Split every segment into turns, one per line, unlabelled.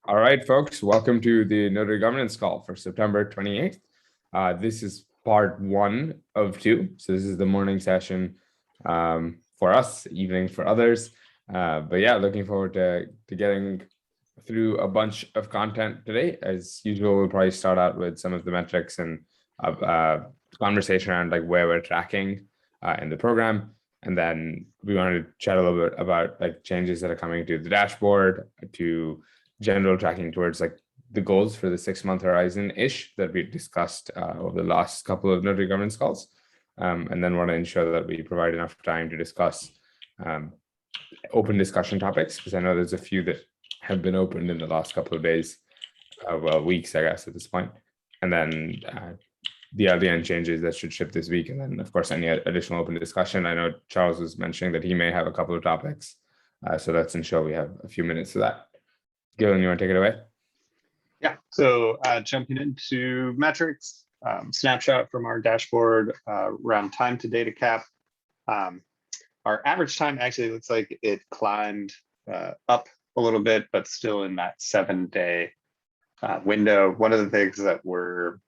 All right, folks, welcome to the Notary Governance Call for September 28th. This is part one of two. So this is the morning session for us, evening for others. But yeah, looking forward to getting through a bunch of content today. As usual, we'll probably start out with some of the metrics and conversation around like where we're tracking in the program. And then we wanted to chat a little bit about like changes that are coming to the dashboard, to general tracking towards like the goals for the 6-month horizon-ish that we discussed over the last couple of notary governance calls. And then want to ensure that we provide enough time to discuss open discussion topics, because I know there's a few that have been opened in the last couple of days, well, weeks, I guess, at this point. And then the LDN changes that should ship this week. And then, of course, any additional open discussion. I know Charles was mentioning that he may have a couple of topics. So let's ensure we have a few minutes for that. Gillian, you want to take it away?
Yeah, so jumping into metrics, snapshot from our dashboard around time to data cap. Our average time actually looks like it climbed up a little bit, but still in that 7-day window. One of the things that we're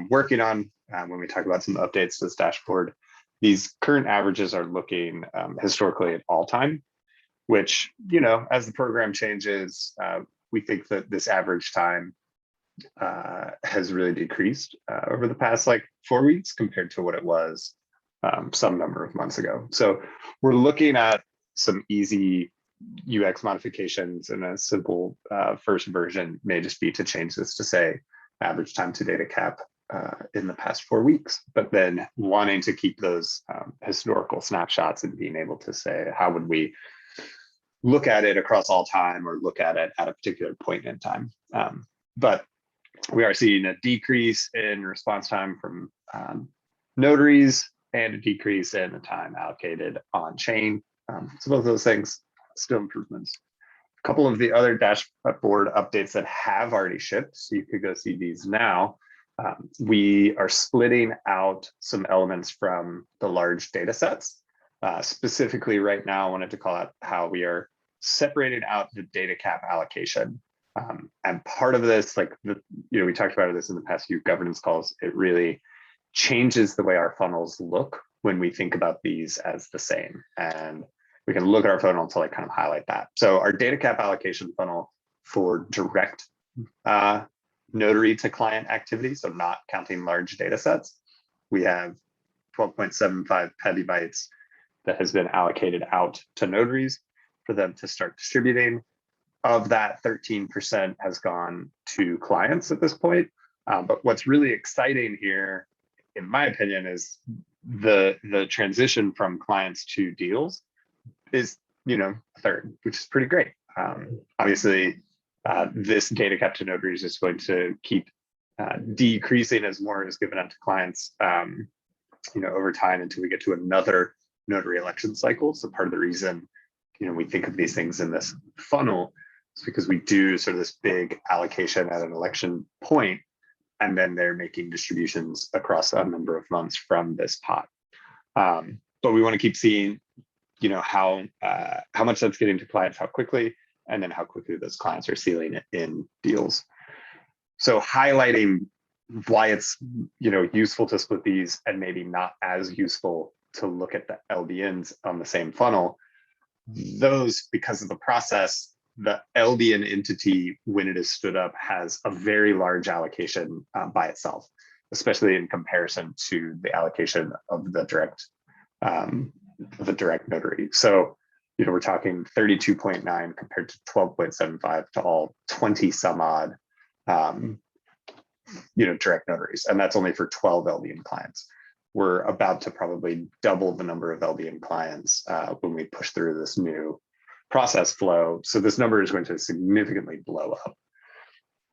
working on when we talk about some updates to this dashboard, these current averages are looking historically at all time, which, you know, as the program changes, we think that this average time has really decreased over the past like 4 weeks compared to what it was some number of months ago. So we're looking at some easy UX modifications, and a simple first version may just be to change this to say average time to data cap in the past 4 weeks, but then wanting to keep those historical snapshots and being able to say, how would we look at it across all time or look at it at a particular point in time. But we are seeing a decrease in response time from notaries and a decrease in the time allocated on chain. So both of those things, still improvements. A couple of the other dashboard updates that have already shipped, so you could go see these now. We are splitting out some elements from the large data sets. Specifically right now, I wanted to call out how we are separating out the data cap allocation. And part of this, like, we talked about this in the past few governance calls, it really changes the way our funnels look when we think about these as the same. And we can look at our funnel to like kind of highlight that. So our data cap allocation funnel for direct notary to client activity, so not counting large data sets, we have 12.75 petabytes that has been allocated out to notaries for them to start distributing. Of that, 13% has gone to clients at this point. But what's really exciting here, in my opinion, is the transition from clients to deals is, a third, which is pretty great. Obviously, this data cap to notaries is going to keep decreasing as more is given out to clients, over time until we get to another notary election cycle. So part of the reason, we think of these things in this funnel is because we do sort of this big allocation at an election point, and then they're making distributions across a number of months from this pot. But we want to keep seeing, how much that's getting to clients, how quickly, and then how quickly those clients are sealing it in deals. So highlighting why it's, useful to split these and maybe not as useful to look at the LDNs on the same funnel. Those, because of the process, the LDN entity, when it is stood up, has a very large allocation by itself, especially in comparison to the allocation of the direct notary. So, we're talking 32.9 compared to 12.75 to all 20 some odd, direct notaries. And that's only for 12 LDN clients. We're about to probably double the number of LDN clients when we push through this new process flow. So this number is going to significantly blow up,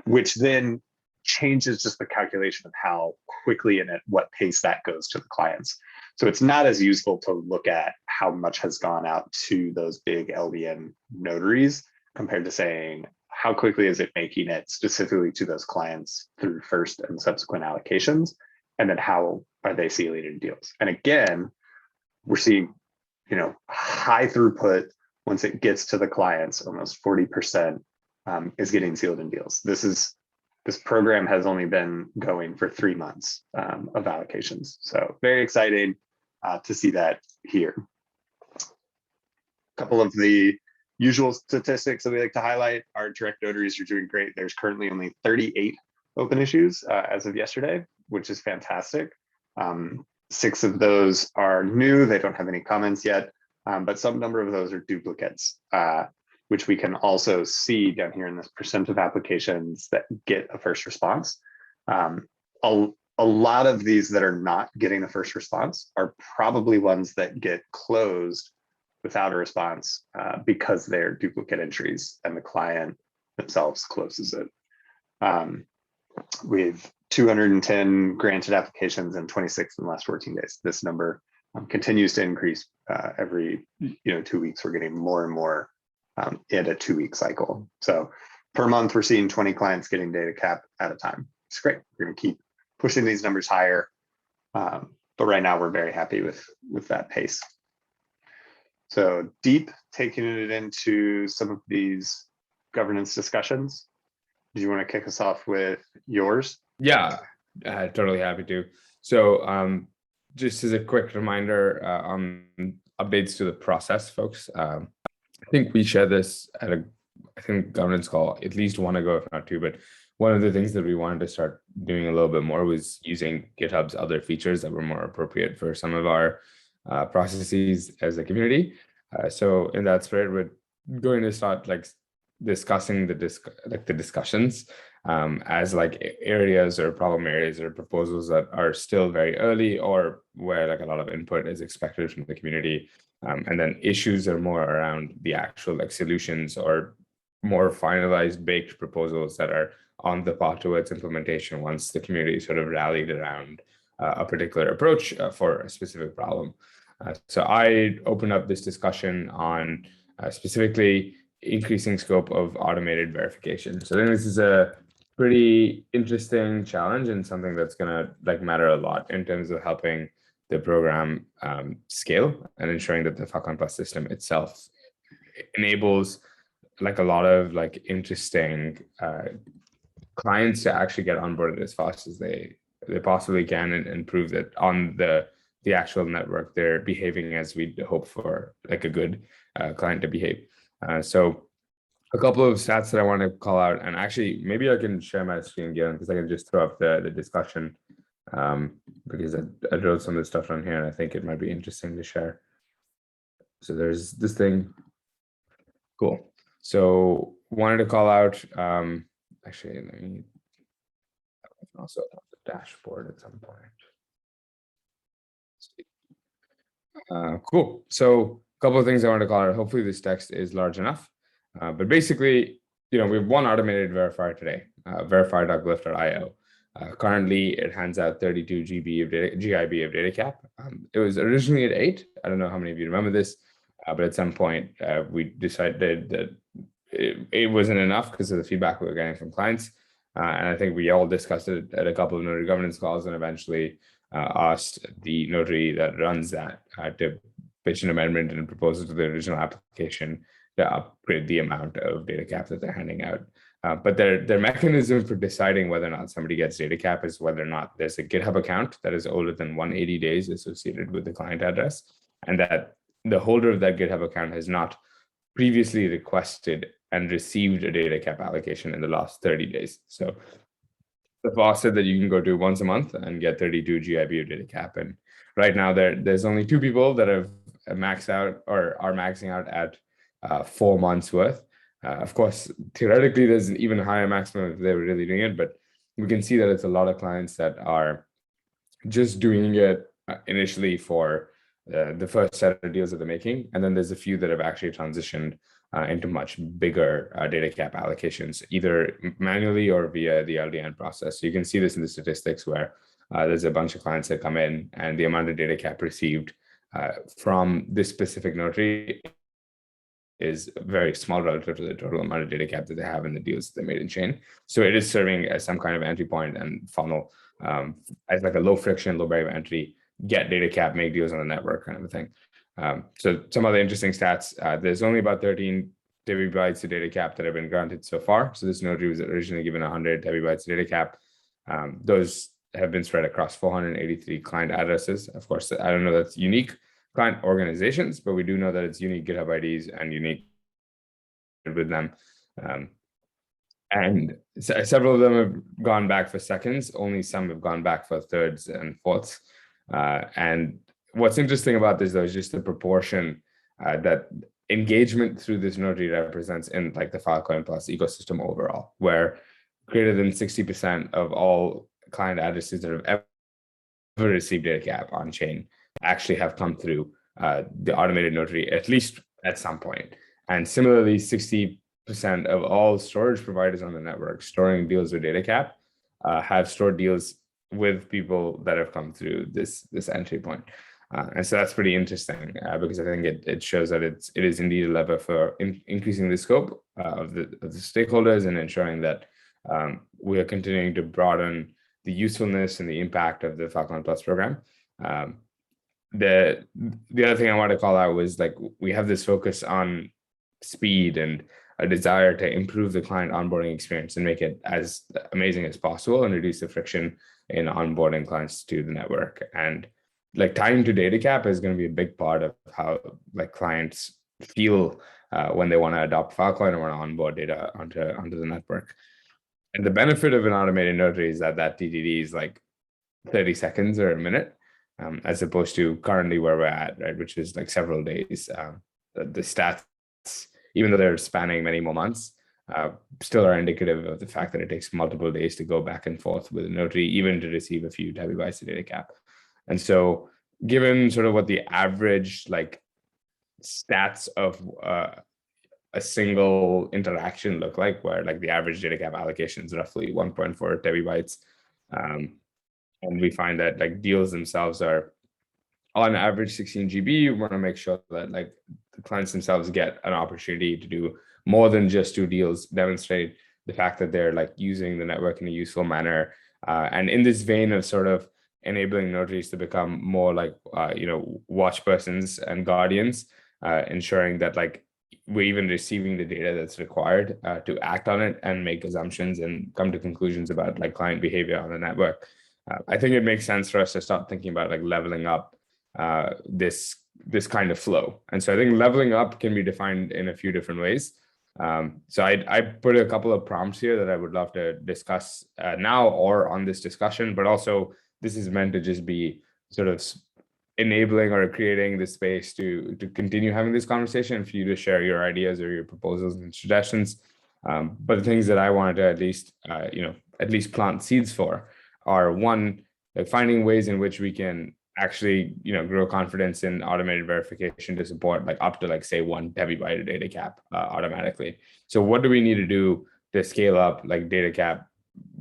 which then changes just the calculation of how quickly and at what pace that goes to the clients. So it's not as useful to look at how much has gone out to those big LDN notaries compared to saying, how quickly is it making it specifically to those clients through first and subsequent allocations? And then how are they sealing in deals? And again, we're seeing, high throughput once it gets to the clients, almost 40% is getting sealed in deals. This program has only been going for 3 months of allocations. So very exciting to see that here. A couple of the usual statistics that we like to highlight. Our direct notaries are doing great. There's currently only 38 open issues as of yesterday, which is fantastic. 6 of those are new. They don't have any comments yet, but some number of those are duplicates, which we can also see down here in this percent of applications that get a first response. A lot of these that are not getting a first response are probably ones that get closed without a response because they're duplicate entries and the client themselves closes it. With 210 granted applications and 26 in the last 14 days. This number continues to increase every 2 weeks. We're getting more and more in a 2-week cycle. So per month, we're seeing 20 clients getting data cap at a time. It's great. We're going to keep pushing these numbers higher. But right now, we're very happy with that pace. So Deep, taking it into some of these governance discussions. Do you want to kick us off with yours?
Yeah, totally happy to. So just as a quick reminder on updates to the process, folks, I think we shared this at I think governance call at least one ago, if not 2, but one of the things that we wanted to start doing a little bit more was using GitHub's other features that were more appropriate for some of our processes as a community. So in that spirit, we're going to start discussing the discussions as areas or problem areas or proposals that are still very early or where a lot of input is expected from the community, and then issues are more around the actual solutions or more finalized baked proposals that are on the path towards implementation once the community sort of rallied around a particular approach for a specific problem. So I opened up this discussion on specifically increasing scope of automated verification. So I think this is a pretty interesting challenge and something that's going to matter a lot in terms of helping the program scale and ensuring that the Falcon Plus system itself enables a lot of interesting clients to actually get onboarded as fast as they possibly can and prove that on the actual network they're behaving as we'd hope for a good client to behave. So a couple of stats that I want to call out, and actually maybe I can share my screen again because I can just throw up the discussion because I wrote some of the stuff on here and I think it might be interesting to share. So there's this thing. Cool. So wanted to call out, actually, let me also on the dashboard at some point. Cool. So a couple of things I want to call out. Hopefully this text is large enough. But basically, we have one automated verifier today, verify.glyph.io. Currently, it hands out 32 GIB of data cap. It was originally at 8. I don't know how many of you remember this, but at some point, we decided that it wasn't enough because of the feedback we were getting from clients. And I think we all discussed it at a couple of notary governance calls and eventually asked the notary that runs that to pitch an amendment and proposal to the original application to upgrade the amount of data cap that they're handing out. But their mechanism for deciding whether or not somebody gets data cap is whether or not there's a GitHub account that is older than 180 days associated with the client address, and that the holder of that GitHub account has not previously requested and received a data cap allocation in the last 30 days. So the boss said that you can go to once a month and get 32 GIB of data cap. And right now there's only 2 people that have maxed out or are maxing out at 4 months worth. Of course, theoretically, there's an even higher maximum if they were really doing it, but we can see that it's a lot of clients that are just doing it initially for the first set of deals that they're making. And then there's a few that have actually transitioned into much bigger data cap allocations, either manually or via the LDN process. So you can see this in the statistics where there's a bunch of clients that come in and the amount of data cap received from this specific notary is very small relative to the total amount of data cap that they have in the deals that they made in chain. So it is serving as some kind of entry point and funnel as a low friction, low barrier of entry, get data cap, make deals on the network kind of a thing. So some other interesting stats, there's only about 13 TB bytes of data cap that have been granted so far. So this notary was originally given 100 TB bytes of data cap. Those have been spread across 483 client addresses. Of course, I don't know that's unique client organizations, but we do know that it's unique GitHub IDs and unique with them. And several of them have gone back for seconds. Only some have gone back for thirds and fourths. And what's interesting about this, though, is just the proportion that engagement through this notary represents in like the Filecoin Plus ecosystem overall, where greater than 60% of all client addresses that have ever received data cap on chain actually have come through the automated notary, at least at some point. And similarly, 60% of all storage providers on the network storing deals with data cap have stored deals with people that have come through this entry point. And so that's pretty interesting because I think it shows that it is indeed a lever for increasing the scope of the stakeholders and ensuring that we are continuing to broaden the usefulness and the impact of the Falcon Plus program. The other thing I wanted to call out was like we have this focus on speed and a desire to improve the client onboarding experience and make it as amazing as possible and reduce the friction in onboarding clients to the network. And like time to data cap is going to be a big part of how like clients feel when they want to adopt Falcon and want to onboard data onto the network. And the benefit of an automated notary is that TDD is like 30 seconds or a minute, as opposed to currently where we're at, right, which is like several days. The stats, even though they're spanning many more months, still are indicative of the fact that it takes multiple days to go back and forth with a notary, even to receive a few TB bytes of data cap. And so given sort of what the average like stats of a single interaction look like, where like the average data cap allocation is roughly 1.4 TB bytes, and we find that like deals themselves are on average 16 GB. You want to make sure that like the clients themselves get an opportunity to do more than just do deals, demonstrate the fact that they're like using the network in a useful manner. And in this vein of sort of enabling notaries to become more like, watch persons and guardians, ensuring that like we're even receiving the data that's required to act on it and make assumptions and come to conclusions about like client behavior on the network. I think it makes sense for us to start thinking about like leveling up this kind of flow. And so I think leveling up can be defined in a few different ways. So I put a couple of prompts here that I would love to discuss now or on this discussion, but also this is meant to just be sort of enabling or creating the space to continue having this conversation for you to share your ideas or your proposals and suggestions. But the things that I wanted to at least plant seeds for are one, like finding ways in which we can actually, grow confidence in automated verification to support like up to like say 1 TB byte of data cap automatically. So what do we need to do to scale up like data cap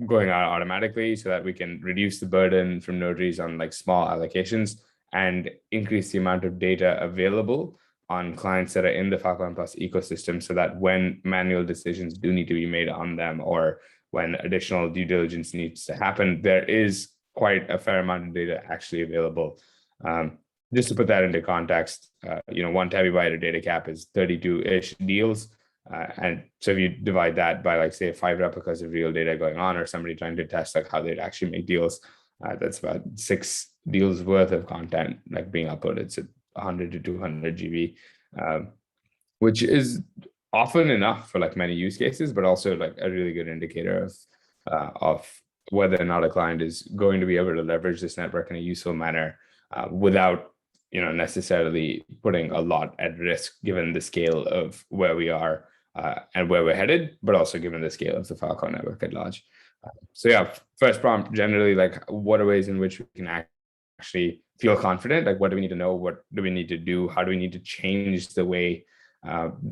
going out automatically so that we can reduce the burden from notaries on like small allocations and increase the amount of data available on clients that are in the Falcon Plus ecosystem, so that when manual decisions do need to be made on them or when additional due diligence needs to happen, there is quite a fair amount of data actually available. Just to put that into context, 1 TB byte of data cap is 32-ish deals. And so if you divide that by like say 5 replicas of real data going on, or somebody trying to test like how they'd actually make deals, that's about 6 deals worth of content like being uploaded. So 100 to 200 GB, which is often enough for like many use cases, but also like a really good indicator of whether or not a client is going to be able to leverage this network in a useful manner without necessarily putting a lot at risk, given the scale of where we are and where we're headed, but also given the scale of the Falcon network at large. So yeah, first prompt, generally, like what are ways in which we can actually feel confident? Like what do we need to know? What do we need to do? How do we need to change the way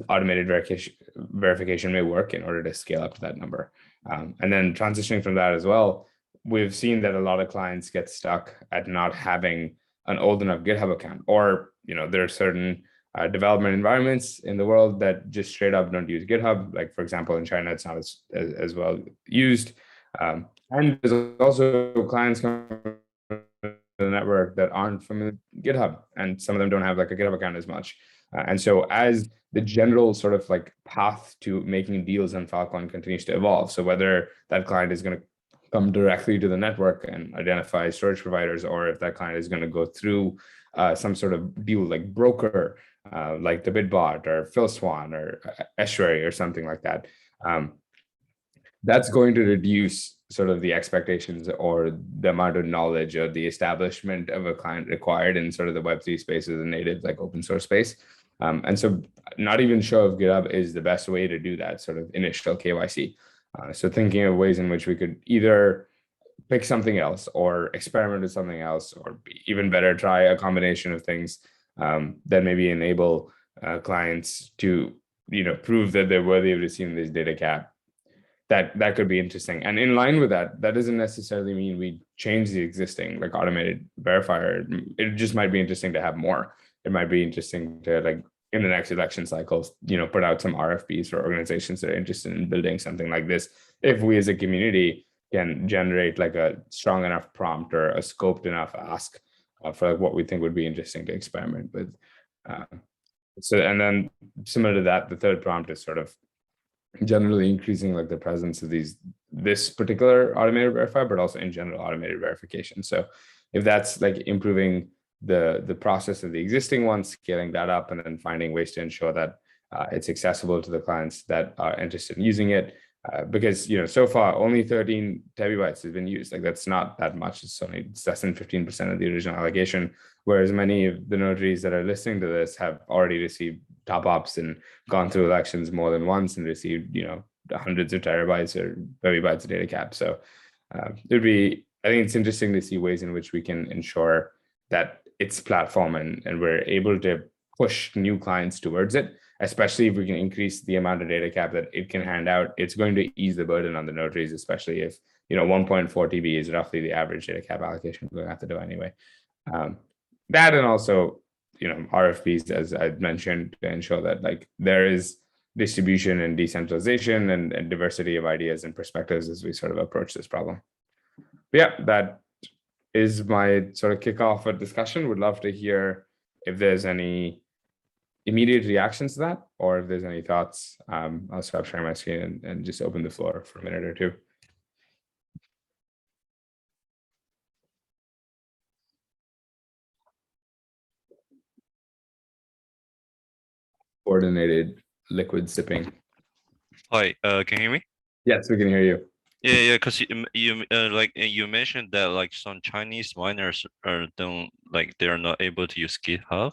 automated verification may work in order to scale up to that number? And then transitioning from that as well, we've seen that a lot of clients get stuck at not having an old enough GitHub account, or there are certain development environments in the world that just straight up don't use GitHub. Like for example, in China, it's not as well used. And there's also clients coming to the network that aren't familiar with GitHub, and some of them don't have like a GitHub account as much. And so as the general sort of like path to making deals on Falcon continues to evolve, so whether that client is going to come directly to the network and identify storage providers, or if that client is going to go through some sort of deal like broker, like the Bitbot or PhilSwan or Estuary or something like that, that's going to reduce sort of the expectations or the amount of knowledge or the establishment of a client required in sort of the Web3 space as a native like open source space. And so not even sure if GitHub is the best way to do that sort of initial KYC. So thinking of ways in which we could either pick something else or experiment with something else, or even better, try a combination of things that maybe enable clients to, prove that they're worthy of receiving this data cap. That could be interesting. And in line with that, that doesn't necessarily mean we change the existing like automated verifier. It just might be interesting to have more. It might be interesting to like in the next election cycles, put out some RFPs for organizations that are interested in building something like this. If we as a community can generate like a strong enough prompt or a scoped enough ask for like what we think would be interesting to experiment with. And then similar to that, the third prompt is sort of generally increasing like the presence of this particular automated verifier, but also in general automated verification. So if that's like improving the process of the existing one, scaling that up, and then finding ways to ensure that it's accessible to the clients that are interested in using it. Because so far only 13 terabytes has been used. Like that's not that much. It's less than 15% of the original allocation. Whereas many of the notaries that are listening to this have already received top ups and gone through elections more than once and received hundreds of terabytes or bytes of data cap. So I think it's interesting to see ways in which we can ensure that it's platform and we're able to push new clients towards it, especially if we can increase the amount of data cap that it can hand out. It's going to ease the burden on the notaries, especially if 1.4 TB is roughly the average data cap allocation we're going to have to do anyway. That and also RFPs, as I mentioned, to ensure that like there is distribution and decentralization and diversity of ideas and perspectives as we sort of approach this problem. But yeah, that is my sort of kickoff of discussion. Would love to hear if there's any immediate reactions to that, or if there's any thoughts. I'll stop sharing my screen and just open the floor for a minute or two. Coordinated liquid sipping.
Hi, can you hear me?
Yes, we can hear you.
Yeah, because you mentioned that like some Chinese miners they're not able to use GitHub.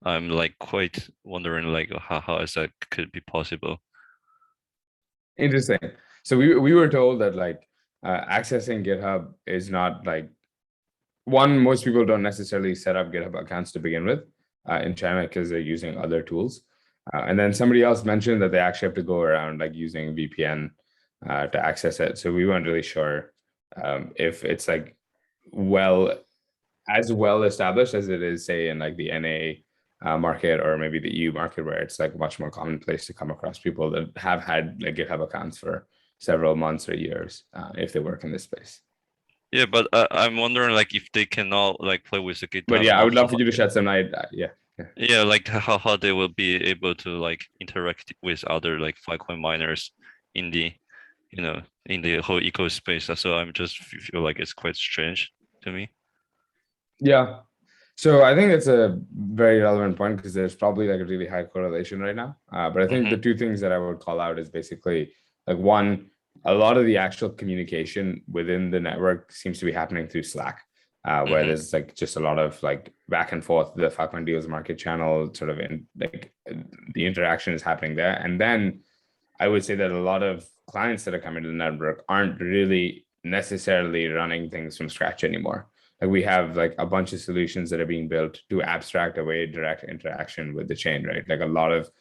I'm like quite wondering like how is that could be possible?
Interesting. So we were told that like accessing GitHub is not like most people don't necessarily set up GitHub accounts to begin with in China because they're using other tools. And then somebody else mentioned that they actually have to go around like using VPN to access it. So we weren't really sure if it's like as well established as it is, say, in like the NA market or maybe the EU market, where it's like much more commonplace to come across people that have had like GitHub accounts for several months or years if they work in this space.
Yeah, but I'm wondering like if they cannot like play with the GitHub.
But yeah, I would love for you to shed some light.
Yeah, like how they will be able to like interact with other like Filecoin miners in the in the whole eco space. So I'm just feel like it's quite strange to me.
Yeah. So I think it's a very relevant point because there's probably like a really high correlation right now. But I think the two things that I would call out is basically like one, a lot of the actual communication within the network seems to be happening through Slack, where there's like just a lot of like back and forth, the Falcon deals market channel sort of in like the interaction is happening there. And then I would say that a lot of clients that are coming to the network aren't really necessarily running things from scratch anymore. Like we have like a bunch of solutions that are being built to abstract away direct interaction with the chain, right? Like a lot of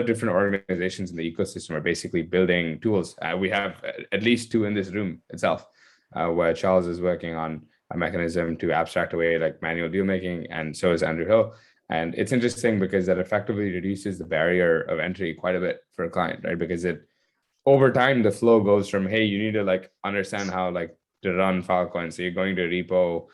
different organizations in the ecosystem are basically building tools. We have at least two in this room itself, where Charles is working on a mechanism to abstract away like manual deal making, and so is Andrew Hill. And it's interesting because that effectively reduces the barrier of entry quite a bit for a client, right? Because over time, the flow goes from, hey, you need to like understand how like to run Filecoin. So you're going to a repo,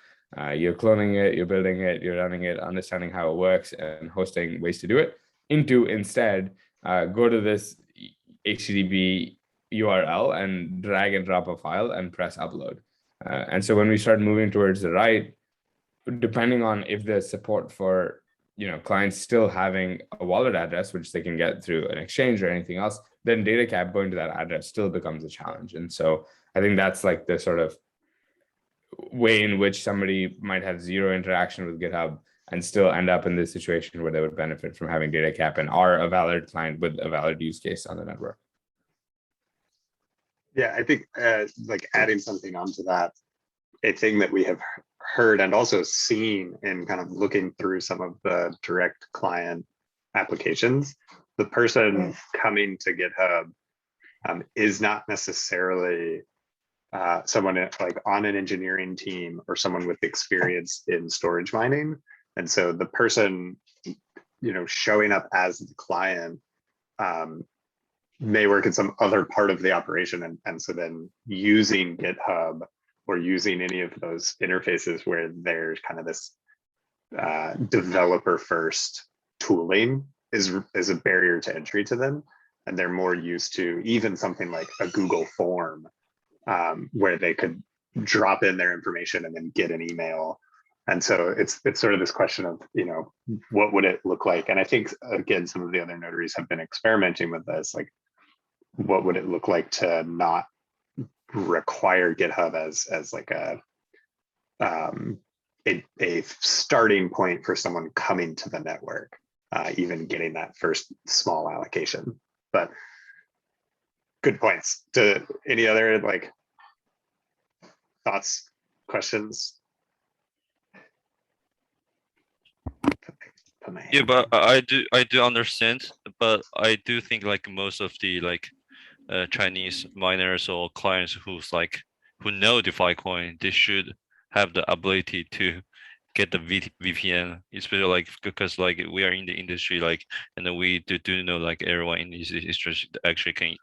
You're cloning it, you're building it, you're running it, understanding how it works, and hosting ways to do it, into instead go to this HTTP URL and drag and drop a file and press upload. And so when we start moving towards the right, depending on if there's support for clients still having a wallet address, which they can get through an exchange or anything else, then data cap going to that address still becomes a challenge. And so I think that's like the sort of way in which somebody might have zero interaction with GitHub and still end up in this situation where they would benefit from having data cap and are a valid client with a valid use case on the network.
Yeah, I think like adding something onto that, a thing that we have heard and also seen in kind of looking through some of the direct client applications, the person coming to GitHub is not necessarily someone like on an engineering team or someone with experience in storage mining. And so the person, showing up as the client may work in some other part of the operation. And so then using GitHub or using any of those interfaces where there's kind of this developer first tooling is a barrier to entry to them. And they're more used to even something like a Google form where they could drop in their information and then get an email. And so it's sort of this question of, what would it look like? And I think, again, some of the other notaries have been experimenting with this, like, what would it look like to not require GitHub as like a starting point for someone coming to the network, even getting that first small allocation. But good points. To any other like thoughts, questions?
Yeah, but I do understand, but I do think like most of the like Chinese miners or clients who know the Filecoin, they should have the ability to get the VPN, especially like because like we are in the industry, like, and then we do know like everyone in this industry actually can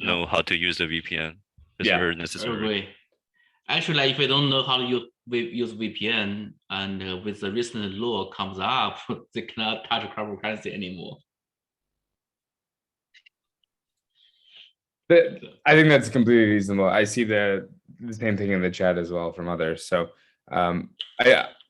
know how to use the VPN. It's very necessary.
Agree. Actually, if we don't know how to use VPN, and with the recent law comes up, they cannot touch cryptocurrency anymore.
But I think that's completely reasonable. I see the same thing in the chat as well from others. So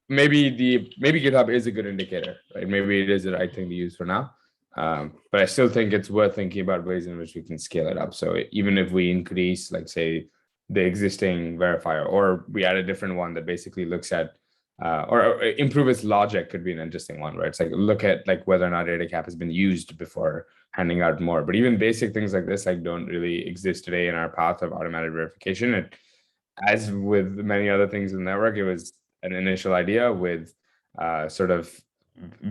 maybe GitHub is a good indicator, right? Maybe it is the right thing to use for now. But I still think it's worth thinking about ways in which we can scale it up. So even if we increase, like say, the existing verifier, or we add a different one that basically looks at or improve its logic, could be an interesting one, right? It's like look at like whether or not data cap has been used before handing out more. But even basic things like this like don't really exist today in our path of automated verification. As with many other things in the network, it was an initial idea with sort of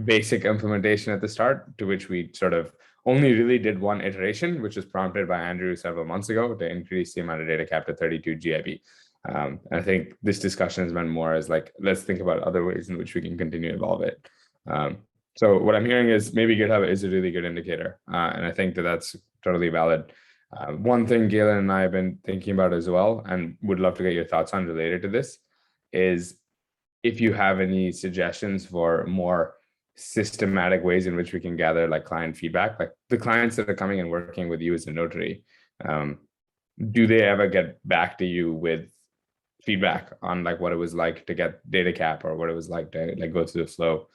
basic implementation at the start, to which we sort of only really did one iteration, which was prompted by Andrew several months ago to increase the amount of data cap to 32 GIB. And I think this discussion has been more as like, let's think about other ways in which we can continue to evolve it. So what I'm hearing is maybe GitHub is a really good indicator. And I think that that's totally valid. One thing Galen and I have been thinking about as well, and would love to get your thoughts on related to this, is if you have any suggestions for more systematic ways in which we can gather like client feedback, like the clients that are coming and working with you as a notary, do they ever get back to you with feedback on like what it was like to get data cap, or what it was like to like go through the flow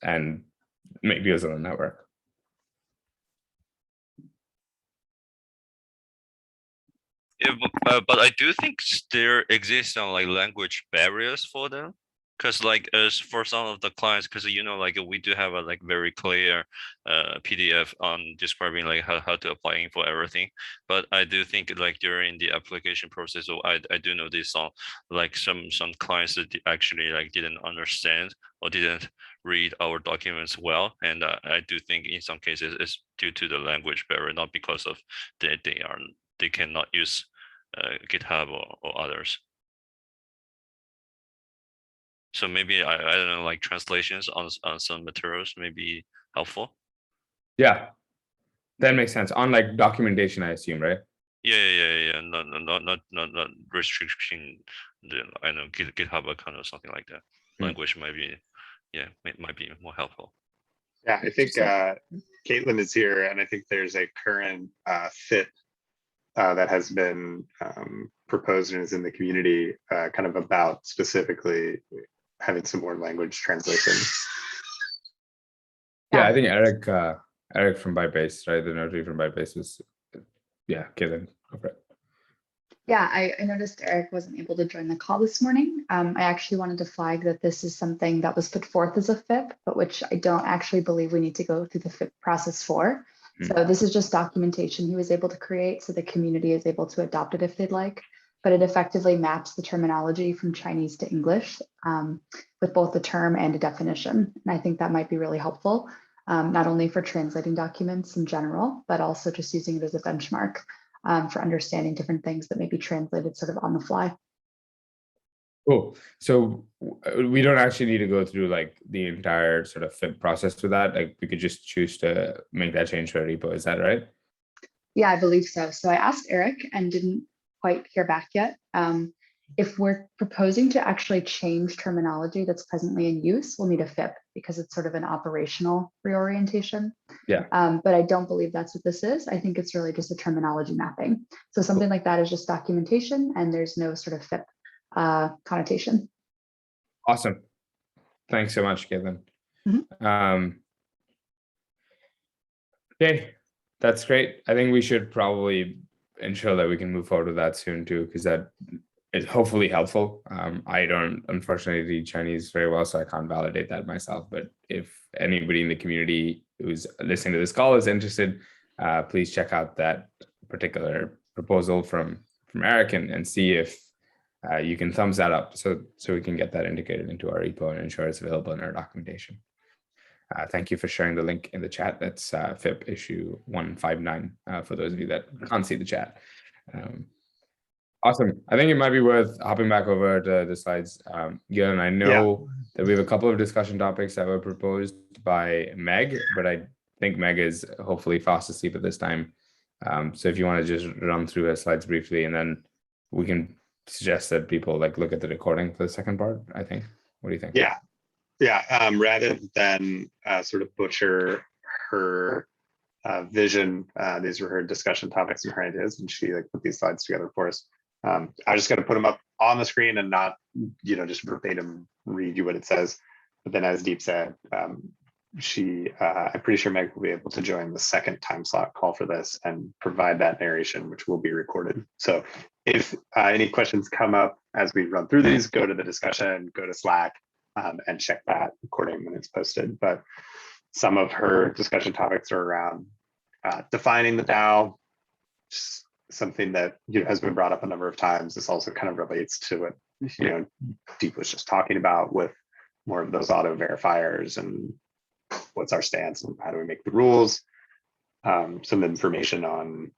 and make deals on the network?
Yeah, but I do think there exists some like language barriers for them, because like as for some of the clients, because like we do have a like very clear PDF on describing like how to apply info everything. But I do think like during the application process, so I do notice some like some clients that actually like didn't understand or didn't read our documents well, and I do think in some cases it's due to the language barrier, not because of they cannot use GitHub or others. So maybe I don't know, like translations on some materials may be helpful.
Yeah, that makes sense. On like documentation, I assume, right?
Yeah. Not restriction I know GitHub account or something like that. Language might be, yeah, might be more helpful.
Yeah, I think Caitlin is here, and I think there's a current fit that has been proposed and is in the community, kind of about specifically having some more language translation.
Yeah, I think Eric from Bybase, right? The notary from Bybase was, yeah, Caitlin, go for it.
Yeah, I noticed Eric wasn't able to join the call this morning. I actually wanted to flag that this is something that was put forth as a FIP, but which I don't actually believe we need to go through the FIP process for. So this is just documentation he was able to create, so the community is able to adopt it if they'd like, but it effectively maps the terminology from Chinese to English with both the term and a definition. And I think that might be really helpful, not only for translating documents in general, but also just using it as a benchmark. For understanding different things that may be translated sort of on the fly.
Cool. So we don't actually need to go through like the entire sort of FIP process with that. Like we could just choose to make that change to a repo. Is that right?
Yeah, I believe so. So I asked Eric and didn't quite hear back yet. If we're proposing to actually change terminology that's presently in use, we'll need a FIP because it's sort of an operational reorientation.
Yeah.
But I don't believe that's what this is. I think it's really just a terminology mapping. So something like that is just documentation and there's no sort of FIP connotation.
Awesome. Thanks so much, Caitlin. Okay, that's great. I think we should probably ensure that we can move forward with that soon too, because that is hopefully helpful. I don't unfortunately read Chinese very well, so I can't validate that myself. But if anybody in the community who's listening to this call is interested, please check out that particular proposal from Eric and see if you can thumbs that up so we can get that integrated into our repo and ensure it's available in our documentation. Thank you for sharing the link in the chat. That's FIP issue 159 for those of you that can't see the chat. Awesome. I think it might be worth hopping back over to the slides. Gillian, I know that we have a couple of discussion topics that were proposed by Meg, but I think Meg is hopefully fast asleep at this time. So if you want to just run through her slides briefly, and then we can suggest that people like look at the recording for the second part, I think. What do you think?
Yeah. Rather than sort of butcher her vision, these were her discussion topics and her ideas, and she like put these slides together for us. I just got to put them up on the screen and not, just verbatim read you what it says. But then, as Deep said, I'm pretty sure Meg will be able to join the second time slot call for this and provide that narration, which will be recorded. So if any questions come up as we run through these, go to the discussion, go to Slack, and check that recording when it's posted. But some of her discussion topics are around defining the DAO, something that has been brought up a number of times. This also kind of relates to what Deep was just talking about with more of those auto verifiers and what's our stance and how do we make the rules. Some information on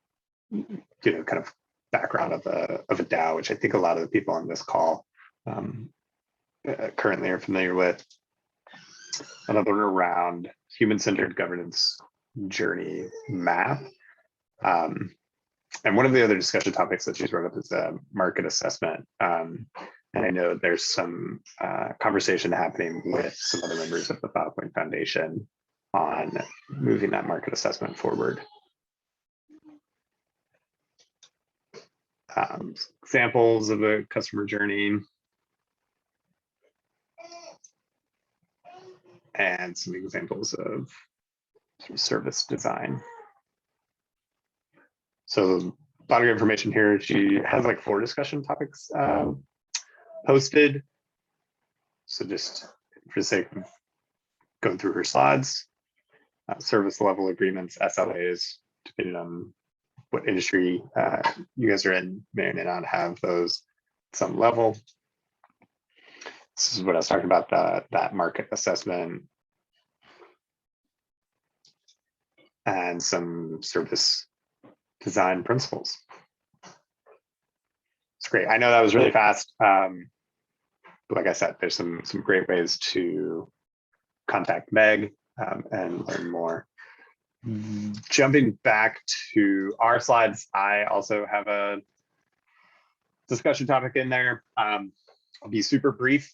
kind of background of a DAO, which I think a lot of the people on this call currently are familiar with. Another one around human-centered governance journey map. And one of the other discussion topics that she's brought up is market assessment. And I know there's some conversation happening with some other members of the Filecoin Foundation on moving that market assessment forward. Examples of a customer journey. And some examples of service design. So a lot of information here. She has like 4 discussion topics posted. So just for the sake of going through her slides, service level agreements, SLAs, depending on what industry you guys are in, may or may not have those at some level. This is what I was talking about, that market assessment and some service design principles. It's great. I know that was really fast. But like I said, there's some great ways to contact Meg and learn more. Jumping back to our slides, I also have a discussion topic in there. I'll be super brief.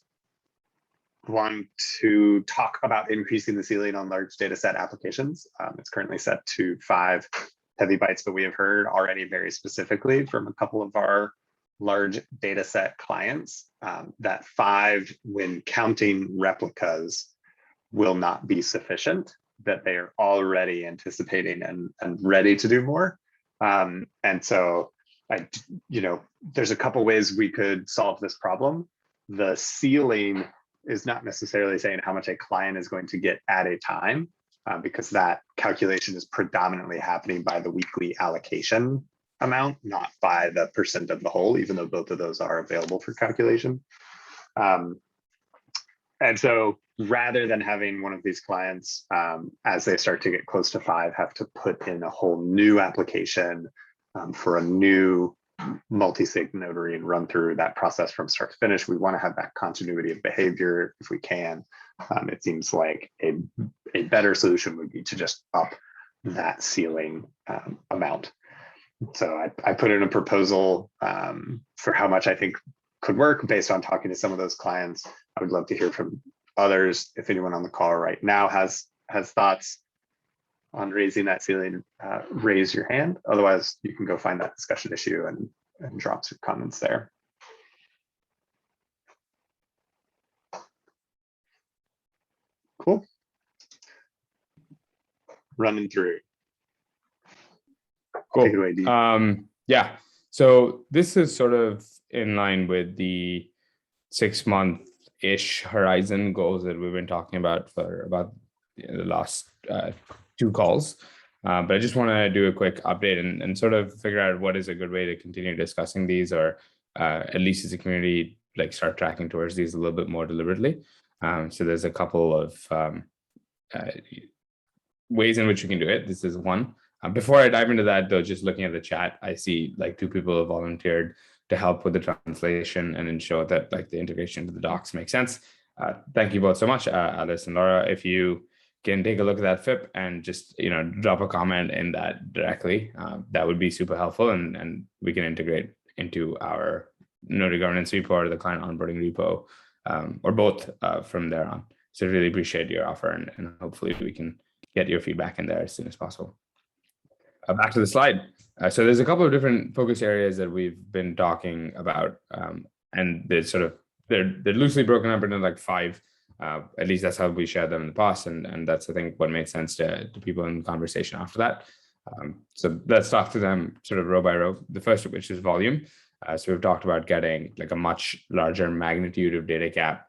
Want to talk about increasing the ceiling on large data set applications. It's currently set to 5 heavy bytes, but we have heard already very specifically from a couple of our large data set clients that 5, when counting replicas, will not be sufficient, that they are already anticipating and ready to do more. And so there's a couple ways we could solve this problem. The ceiling is not necessarily saying how much a client is going to get at a time, because that calculation is predominantly happening by the weekly allocation amount, not by the percent of the whole, even though both of those are available for calculation. And so rather than having one of these clients, as they start to get close to 5, have to put in a whole new application for a new multi-sig notary and run through that process from start to finish, we want to have that continuity of behavior if we can. It seems like a better solution would be to just up that ceiling amount. So I put in a proposal for how much I think could work based on talking to some of those clients. I would love to hear from others. If anyone on the call right now has thoughts on raising that ceiling, raise your hand. Otherwise, you can go find that discussion issue and drop some comments there. Cool. Running through.
Cool.
Take it away, Dean.
Yeah. So this is sort of in line with the 6-month-ish horizon goals that we've been talking about for about the last 2 calls. But I just want to do a quick update and sort of figure out what is a good way to continue discussing these, or at least as a community, like start tracking towards these a little bit more deliberately. So there's a couple of ways in which we can do it. This is one. Before I dive into that, though, just looking at the chat, I see like 2 people have volunteered to help with the translation and ensure that like the integration into the docs makes sense. Thank you both so much, Alice and Laura. If you can take a look at that FIP and just drop a comment in that directly, that would be super helpful, and we can integrate into our notary governance repo or the client onboarding repo, or both from there on. So really appreciate your offer, and hopefully we can get your feedback in there as soon as possible. Back to the slide. So there's a couple of different focus areas that we've been talking about, and they're loosely broken up into like 5. At least that's how we shared them in the past, and that's I think what made sense to people in the conversation after that. So let's talk to them sort of row by row. The first of which is volume. So we've talked about getting like a much larger magnitude of data cap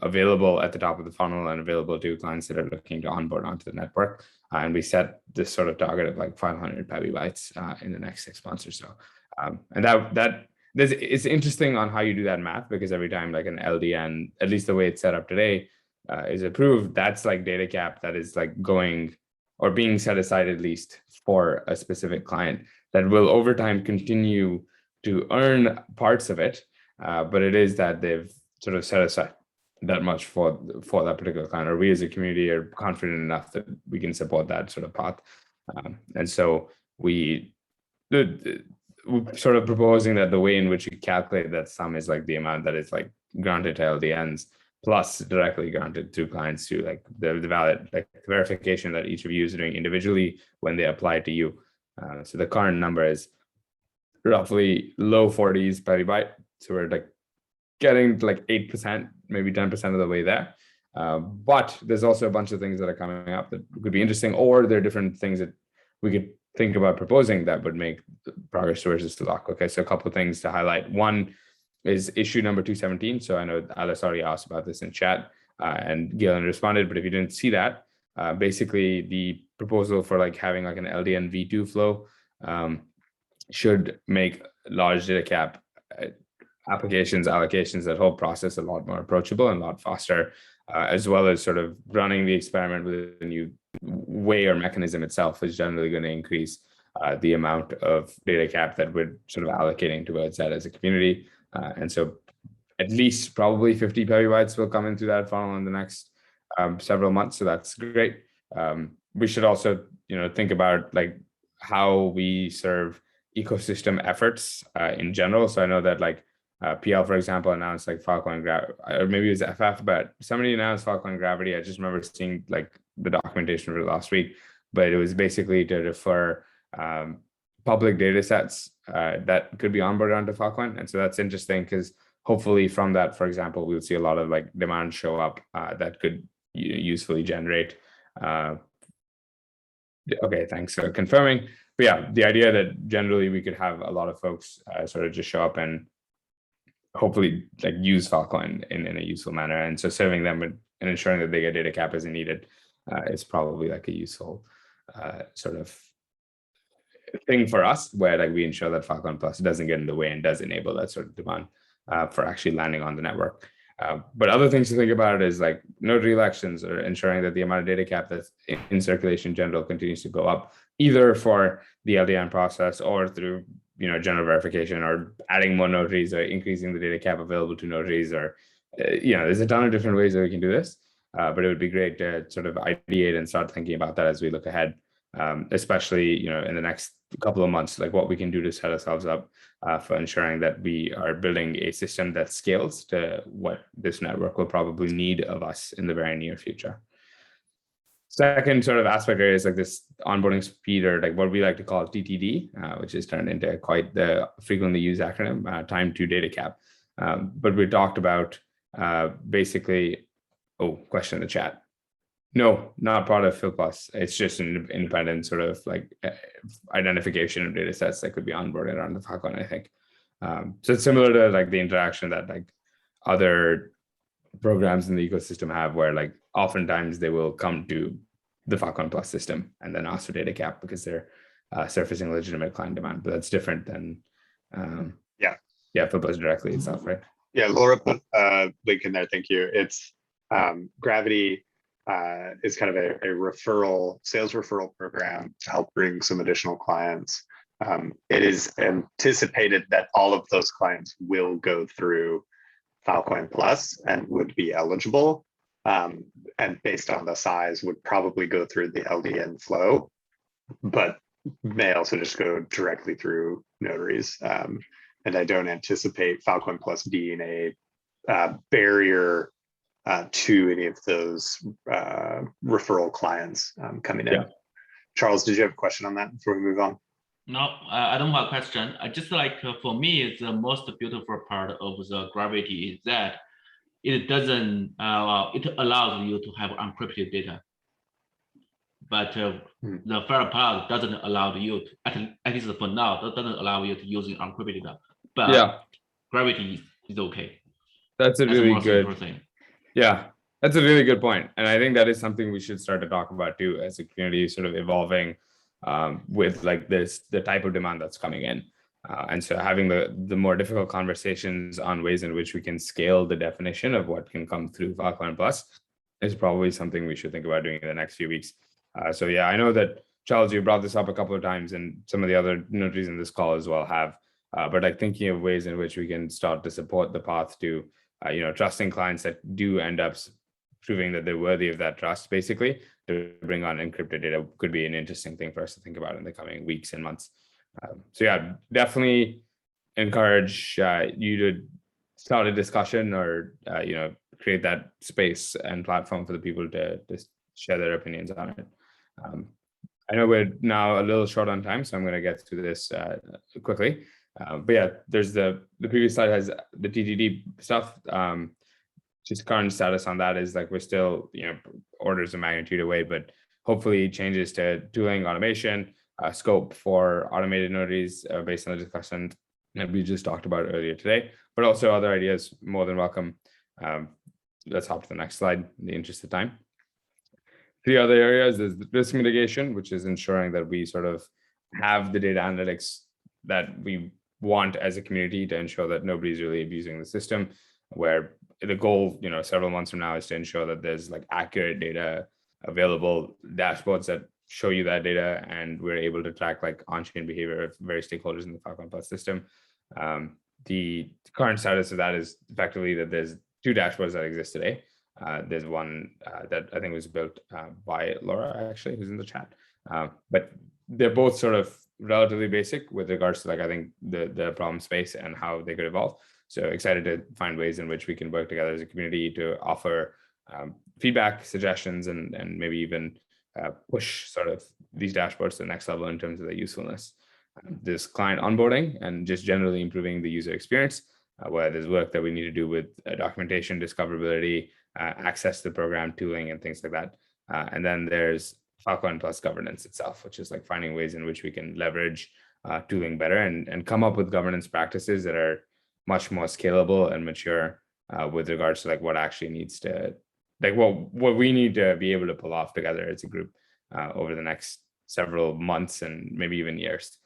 available at the top of the funnel and available to clients that are looking to onboard onto the network. And we set this sort of target of like 500 petabytes in the next 6 months or so. And it's interesting on how you do that math, because every time like an LDN, at least the way it's set up today, is approved, that's like data cap that is like going or being set aside at least for a specific client that will over time continue to earn parts of it. But it is that they've sort of set aside that much for that particular client, or we as a community are confident enough that we can support that sort of path. And so we're sort of proposing that the way in which we calculate that sum is like the amount that is like granted to LDNs plus directly granted to clients to like the valid like verification that each of you is doing individually when they apply to you. So the current number is roughly low 40s petabyte. So we're like getting to like 8%, maybe 10% of the way there. But there's also a bunch of things that are coming up that could be interesting, or there are different things that we could think about proposing that would make progress towards this to lock. Okay, so a couple of things to highlight. One is issue number 217. So I know Alice already asked about this in chat and Galen responded, but if you didn't see that, basically the proposal for like having like an LDN V2 flow should make large data cap applications, allocations, that whole process a lot more approachable and a lot faster, as well as sort of running the experiment with a new way or mechanism itself is generally going to increase the amount of data cap that we're sort of allocating towards that as a community. And so at least probably 50 petabytes will come into that funnel in the next several months. So that's great. We should also, think about like how we serve ecosystem efforts in general. So I know that like PL, for example, announced like Falcon or maybe it was FF, but somebody announced Falcon Gravity. I just remember seeing like the documentation for last week, but it was basically to refer public data sets that could be onboarded onto Falcon. And so that's interesting because hopefully from that, for example, we'll see a lot of like demand show up that could usefully generate. Okay, thanks for confirming. But yeah, the idea that generally we could have a lot of folks sort of just show up and hopefully like use Falcon in a useful manner. And so serving them and ensuring that they get data cap as needed is probably like a useful sort of thing for us, where like we ensure that Falcon Plus doesn't get in the way and does enable that sort of demand for actually landing on the network. But other things to think about is like notary elections, or ensuring that the amount of data cap that's in circulation in general continues to go up, either for the LDN process or through general verification, or adding more notaries, or increasing the data cap available to notaries, or there's a ton of different ways that we can do this. But it would be great to sort of ideate and start thinking about that as we look ahead, especially in the next couple of months, like what we can do to set ourselves up for ensuring that we are building a system that scales to what this network will probably need of us in the very near future. Second sort of aspect area is like this onboarding speed, or like what we like to call TTD, which is turned into quite the frequently used acronym, time to data cap. But we talked about basically, question in the chat. No, not part of FilPlus. It's just an independent sort of like identification of data sets that could be onboarded on the Falcon, I think. So it's similar to like the interaction that like other programs in the ecosystem have, where like oftentimes they will come to the Falcon Plus system and then ask for data cap because they're surfacing legitimate client demand. But that's different than FilPlus directly itself, right?
Yeah, Laura put a link in there. Thank you. It's Gravity is kind of a sales referral program to help bring some additional clients. It is anticipated that all of those clients will go through Filecoin Plus and would be eligible, and based on the size would probably go through the LDN flow, but may also just go directly through notaries. And I don't anticipate Filecoin Plus being a barrier to any of those referral clients coming in. Charles, did you have a question on that before we move on?
No, I don't have a question. I just like, for me, it's the most beautiful part of the Gravity is that it doesn't, it allows you to have encrypted data. But the Filecoin doesn't allow you, at least for now, that doesn't allow you to use encrypted data. But Gravity is okay.
That's a really good
thing.
Yeah, that's a really good point. And I think that is something we should start to talk about too, as a community sort of evolving with like the type of demand that's coming in. And so having the more difficult conversations on ways in which we can scale the definition of what can come through Falcon Plus is probably something we should think about doing in the next few weeks. So yeah, I know that, Charles, you brought this up a couple of times, and some of the other notaries in this call as well have, but like thinking of ways in which we can start to support the path to trusting clients that do end up proving that they're worthy of that trust, basically, to bring on encrypted data could be an interesting thing for us to think about in the coming weeks and months. So yeah, definitely encourage you to start a discussion, or create that space and platform for the people to share their opinions on it. I know we're now a little short on time, so I'm going to get through this quickly. But yeah, there's the previous slide has the TTD stuff. Just current status on that is like we're still orders of magnitude away, but hopefully changes to tooling, automation, scope for automated notaries based on the discussion that we just talked about earlier today, but also other ideas more than welcome. Let's hop to the next slide in the interest of time. 3 other areas is risk mitigation, which is ensuring that we sort of have the data analytics that we want as a community to ensure that nobody's really abusing the system, where the goal, several months from now is to ensure that there's like accurate data available, dashboards that show you that data, and we're able to track like on-chain behavior of various stakeholders in the Falcon Plus system. The current status of that is effectively that there's 2 dashboards that exist today. There's one that I think was built by Laura, actually, who's in the chat. But they're both sort of relatively basic with regards to like I think the problem space and how they could evolve. So excited to find ways in which we can work together as a community to offer feedback, suggestions, and maybe even push sort of these dashboards to the next level in terms of their usefulness. This client onboarding and just generally improving the user experience, where there's work that we need to do with documentation, discoverability, access to the program, tooling, and things like that. And then there's Falcon plus governance itself, which is like finding ways in which we can leverage tooling better and come up with governance practices that are much more scalable and mature with regards to like what actually needs to, like what we need to be able to pull off together as a group over the next several months and maybe even years.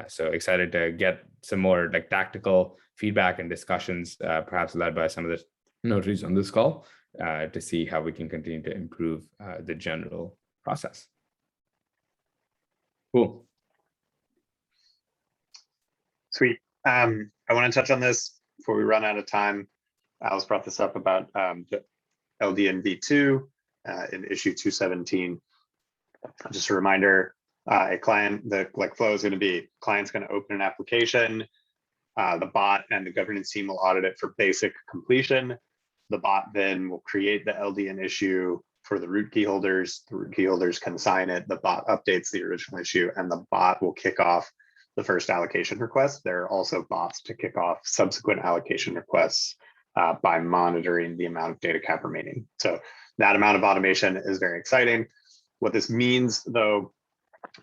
So excited to get some more like tactical feedback and discussions, perhaps led by some of the notaries on this call, to see how we can continue to improve the general process. Cool.
Sweet. I want to touch on this before we run out of time. Alice brought this up about the LDN v2 in issue 217. Just a reminder, a client, the flow is going to be client's going to open an application. The bot and the governance team will audit it for basic completion. The bot then will create the LDN issue for the root key holders. The root key holders can sign it. The bot updates the original issue, and the bot will kick off the first allocation request. There are also bots to kick off subsequent allocation requests by monitoring the amount of data cap remaining. So that amount of automation is very exciting. What this means, though,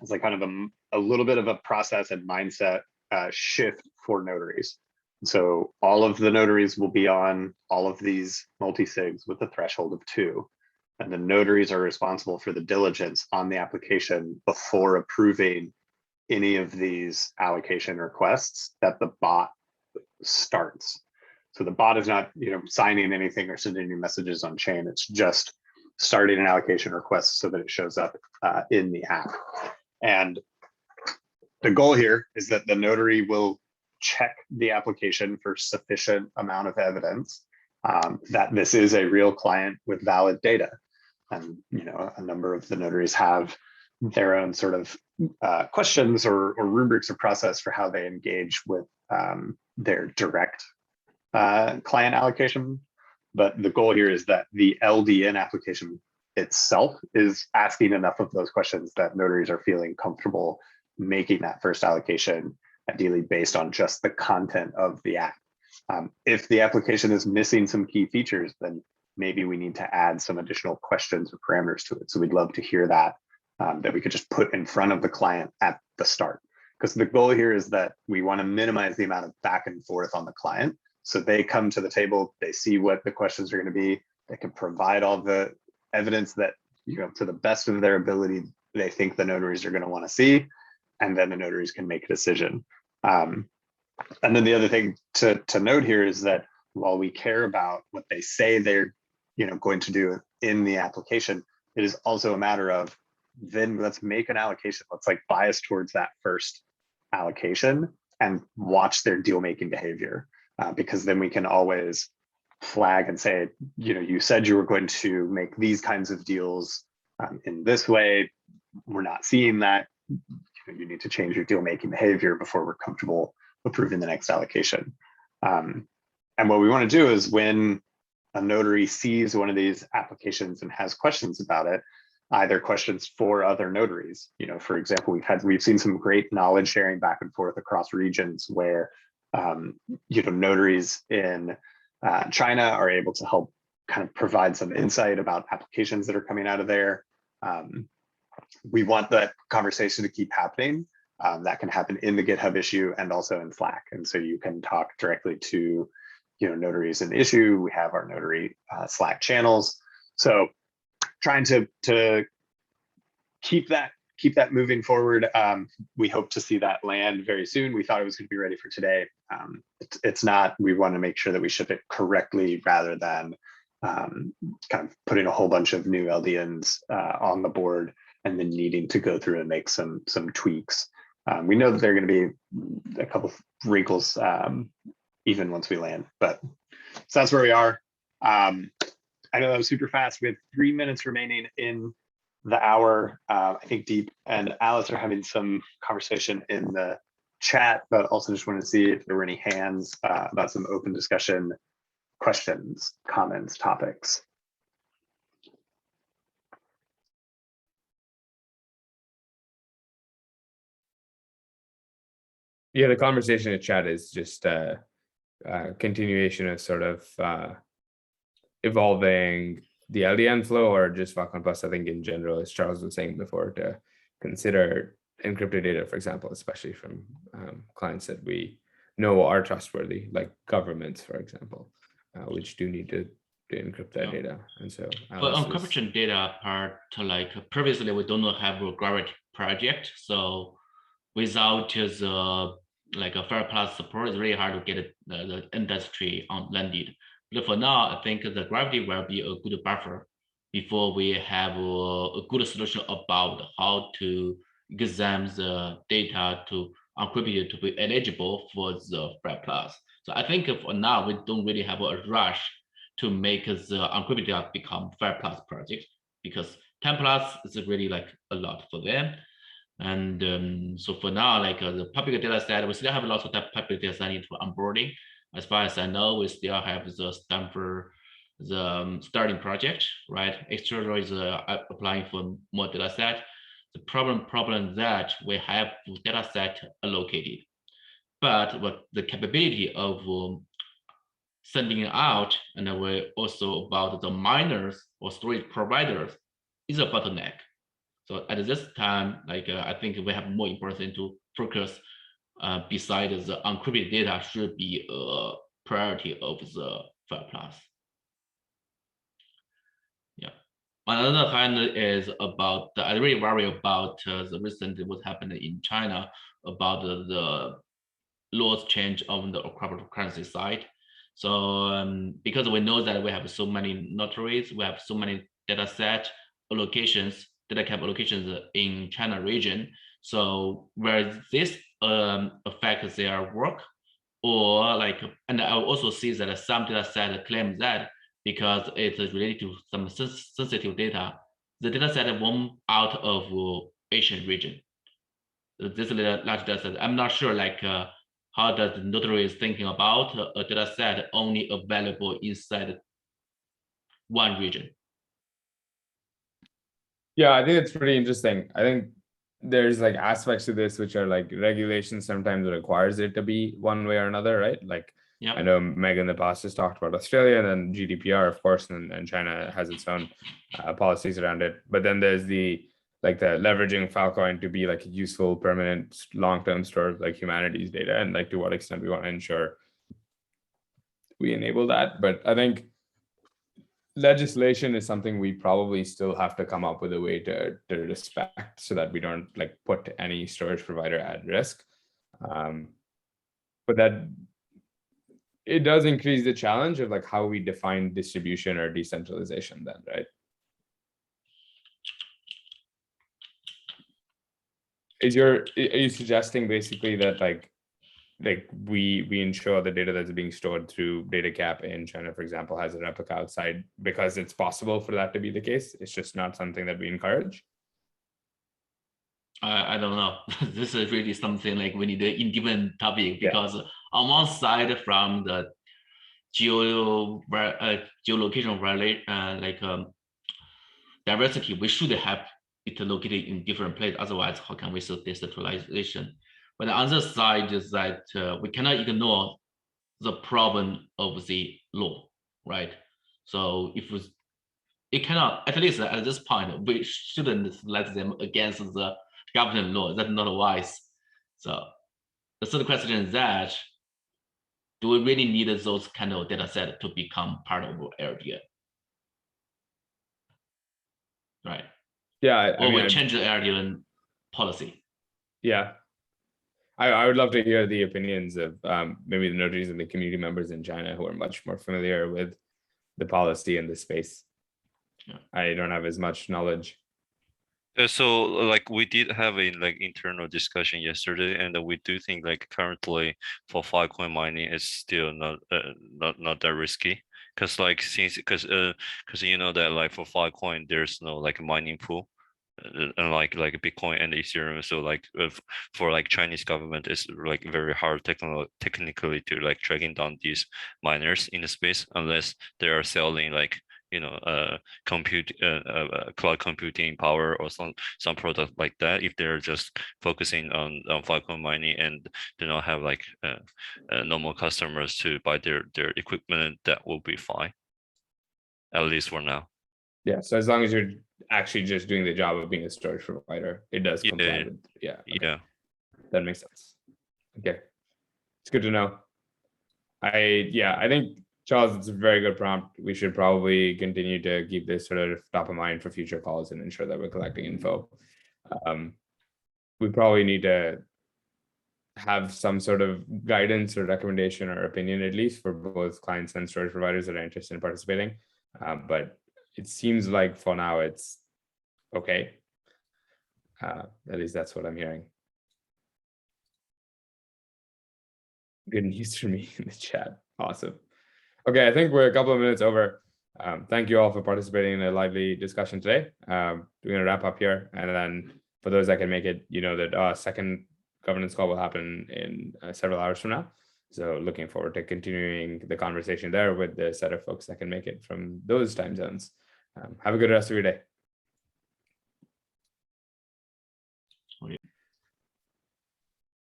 is like kind of a little bit of a process and mindset shift for notaries. So all of the notaries will be on all of these multi-sigs with a threshold of 2. And the notaries are responsible for the diligence on the application before approving any of these allocation requests that the bot starts. So the bot is not, signing anything or sending any messages on chain. It's just starting an allocation request so that it shows up in the app. And the goal here is that the notary will check the application for sufficient amount of evidence that this is a real client with valid data. And a number of the notaries have their own sort of questions or rubrics of process for how they engage with their direct client allocation. But the goal here is that the LDN application itself is asking enough of those questions that notaries are feeling comfortable making that first allocation, ideally based on just the content of the app. If the application is missing some key features, then maybe we need to add some additional questions or parameters to it. So we'd love to hear that, that we could just put in front of the client at the start. Because the goal here is that we want to minimize the amount of back and forth on the client. So they come to the table, they see what the questions are going to be, they can provide all the evidence that, to the best of their ability, they think the notaries are going to want to see, and then the notaries can make a decision. And then the other thing to note here is that while we care about what they say they're going to do in the application, it is also a matter of then let's make an allocation. Let's like bias towards that first allocation and watch their deal making behavior, because then we can always flag and say, you said you were going to make these kinds of deals in this way. We're not seeing that. You need to change your deal making behavior before we're comfortable approving the next allocation. And what we want to do is when a notary sees one of these applications and has questions about it, either questions for other notaries. For example, we've seen some great knowledge sharing back and forth across regions where notaries in China are able to help kind of provide some insight about applications that are coming out of there. We want that conversation to keep happening. That can happen in the GitHub issue and also in Slack. And so you can talk directly to notaries in the issue. We have our notary Slack channels. So trying to keep that moving forward. We hope to see that land very soon. We thought it was going to be ready for today. It's not. We want to make sure that we ship it correctly rather than kind of putting a whole bunch of new LDNs on the board and then needing to go through and make some tweaks. We know that there are going to be a couple of wrinkles even once we land, but so that's where we are. I know that was super fast. We have 3 minutes remaining in the hour. I think Deep and Alice are having some conversation in the chat, but also just want to see if there were any hands about some open discussion, questions, comments, topics.
Yeah, the conversation in chat is just a continuation of sort of evolving the LDN flow or just Falcon Plus. I think in general, as Charles was saying before, to consider encrypted data, for example, especially from clients that we know are trustworthy, like governments, for example, which do need to encrypt that data. And so,
but on encryption data part, like previously we don't have a Gravity project, so without the like a fair plus support, it's really hard to get the industry on landed. But for now, I think the Gravity will be a good buffer before we have a good solution about how to examine the data to encrypt it to be eligible for the fair plus. So I think for now, we don't really have a rush to make the encrypted data become fair plus project, because 10 plus is really like a lot for them. And so for now, like the public data set, we still have lots of public data set into onboarding. As far as I know, we still have the Stanford, the starting project, right? External is applying for more data set. The problem that we have data set allocated, but what the capability of sending it out, and we're also about the miners or storage providers is a bottleneck. So at this time, like I think we have more important to focus besides the encrypted data should be a priority of the FAIR plus. Yeah. On the other hand is about, I really worry about the recent what happened in China about the laws change on the cryptocurrency side. So because we know that we have so many notaries, we have so many data set allocations, data cap allocations in China region. So where this affects their work, or like, and I also see that some data set claim that because it is related to some sensitive data, the data set won't out of Asian region. This large data set, I'm not sure like how does the notary is thinking about a data set only available inside one region.
Yeah, I think it's pretty interesting. I think there's like aspects to this which are like regulations sometimes requires it to be one way or another, right? Like I know Meg in the past has talked about Australia and then GDPR, of course, and China has its own policies around it. But then there's the leveraging Filecoin to be like a useful, permanent, long-term store of like humanities data, and like to what extent we want to ensure we enable that. But I think legislation is something we probably still have to come up with a way to respect so that we don't like put any storage provider at risk. But that it does increase the challenge of like how we define distribution or decentralization then, right? Are you suggesting basically that like we ensure the data that's being stored through data cap in China, for example, has a replica outside because it's possible for that to be the case? It's just not something that we encourage.
I don't know. This is really something like we need an independent topic, because on one side, from the geolocation diversity, we should have it located in different places. Otherwise, how can we solve decentralization? But the other side is that we cannot ignore the problem of the law, right? So if it cannot, at least at this point, we shouldn't let them against the government law. That's not wise. So the third question is that, do we really need those kind of data set to become part of LDN? Right.
Yeah.
Or we change the LDN policy.
Yeah. I would love to hear the opinions of maybe the notaries and the community members in China who are much more familiar with the policy in this space.
Yeah.
I don't have as much knowledge.
So like we did have a like internal discussion yesterday, and we do think like currently for Filecoin mining is still not that risky, because like because you know that like for Filecoin there's no like mining pool, unlike Bitcoin and Ethereum. So like for like Chinese government, it's like very hard technically to like tracking down these miners in the space unless they are selling like cloud computing power or some product like that. If they're just focusing on Falcon mining and do not have like normal customers to buy their equipment, that will be fine, at least for now.
Yeah, so as long as you're actually just doing the job of being a storage provider, it does comply with, okay.
Yeah.
That makes sense. Okay, it's good to know. I think, Charles, it's a very good prompt. We should probably continue to keep this sort of top of mind for future calls and ensure that we're collecting info. We probably need to have some sort of guidance or recommendation or opinion, at least for both clients and storage providers that are interested in participating. But it seems like for now it's okay. At least that's what I'm hearing. Good news for me in the chat. Awesome. Okay, I think we're a couple of minutes over. Thank you all for participating in a lively discussion today. We're going to wrap up here. And then for those that can make it, you know that our second governance call will happen in several hours from now. So looking forward to continuing the conversation there with the set of folks that can make it from those time zones. Have a good rest of your day.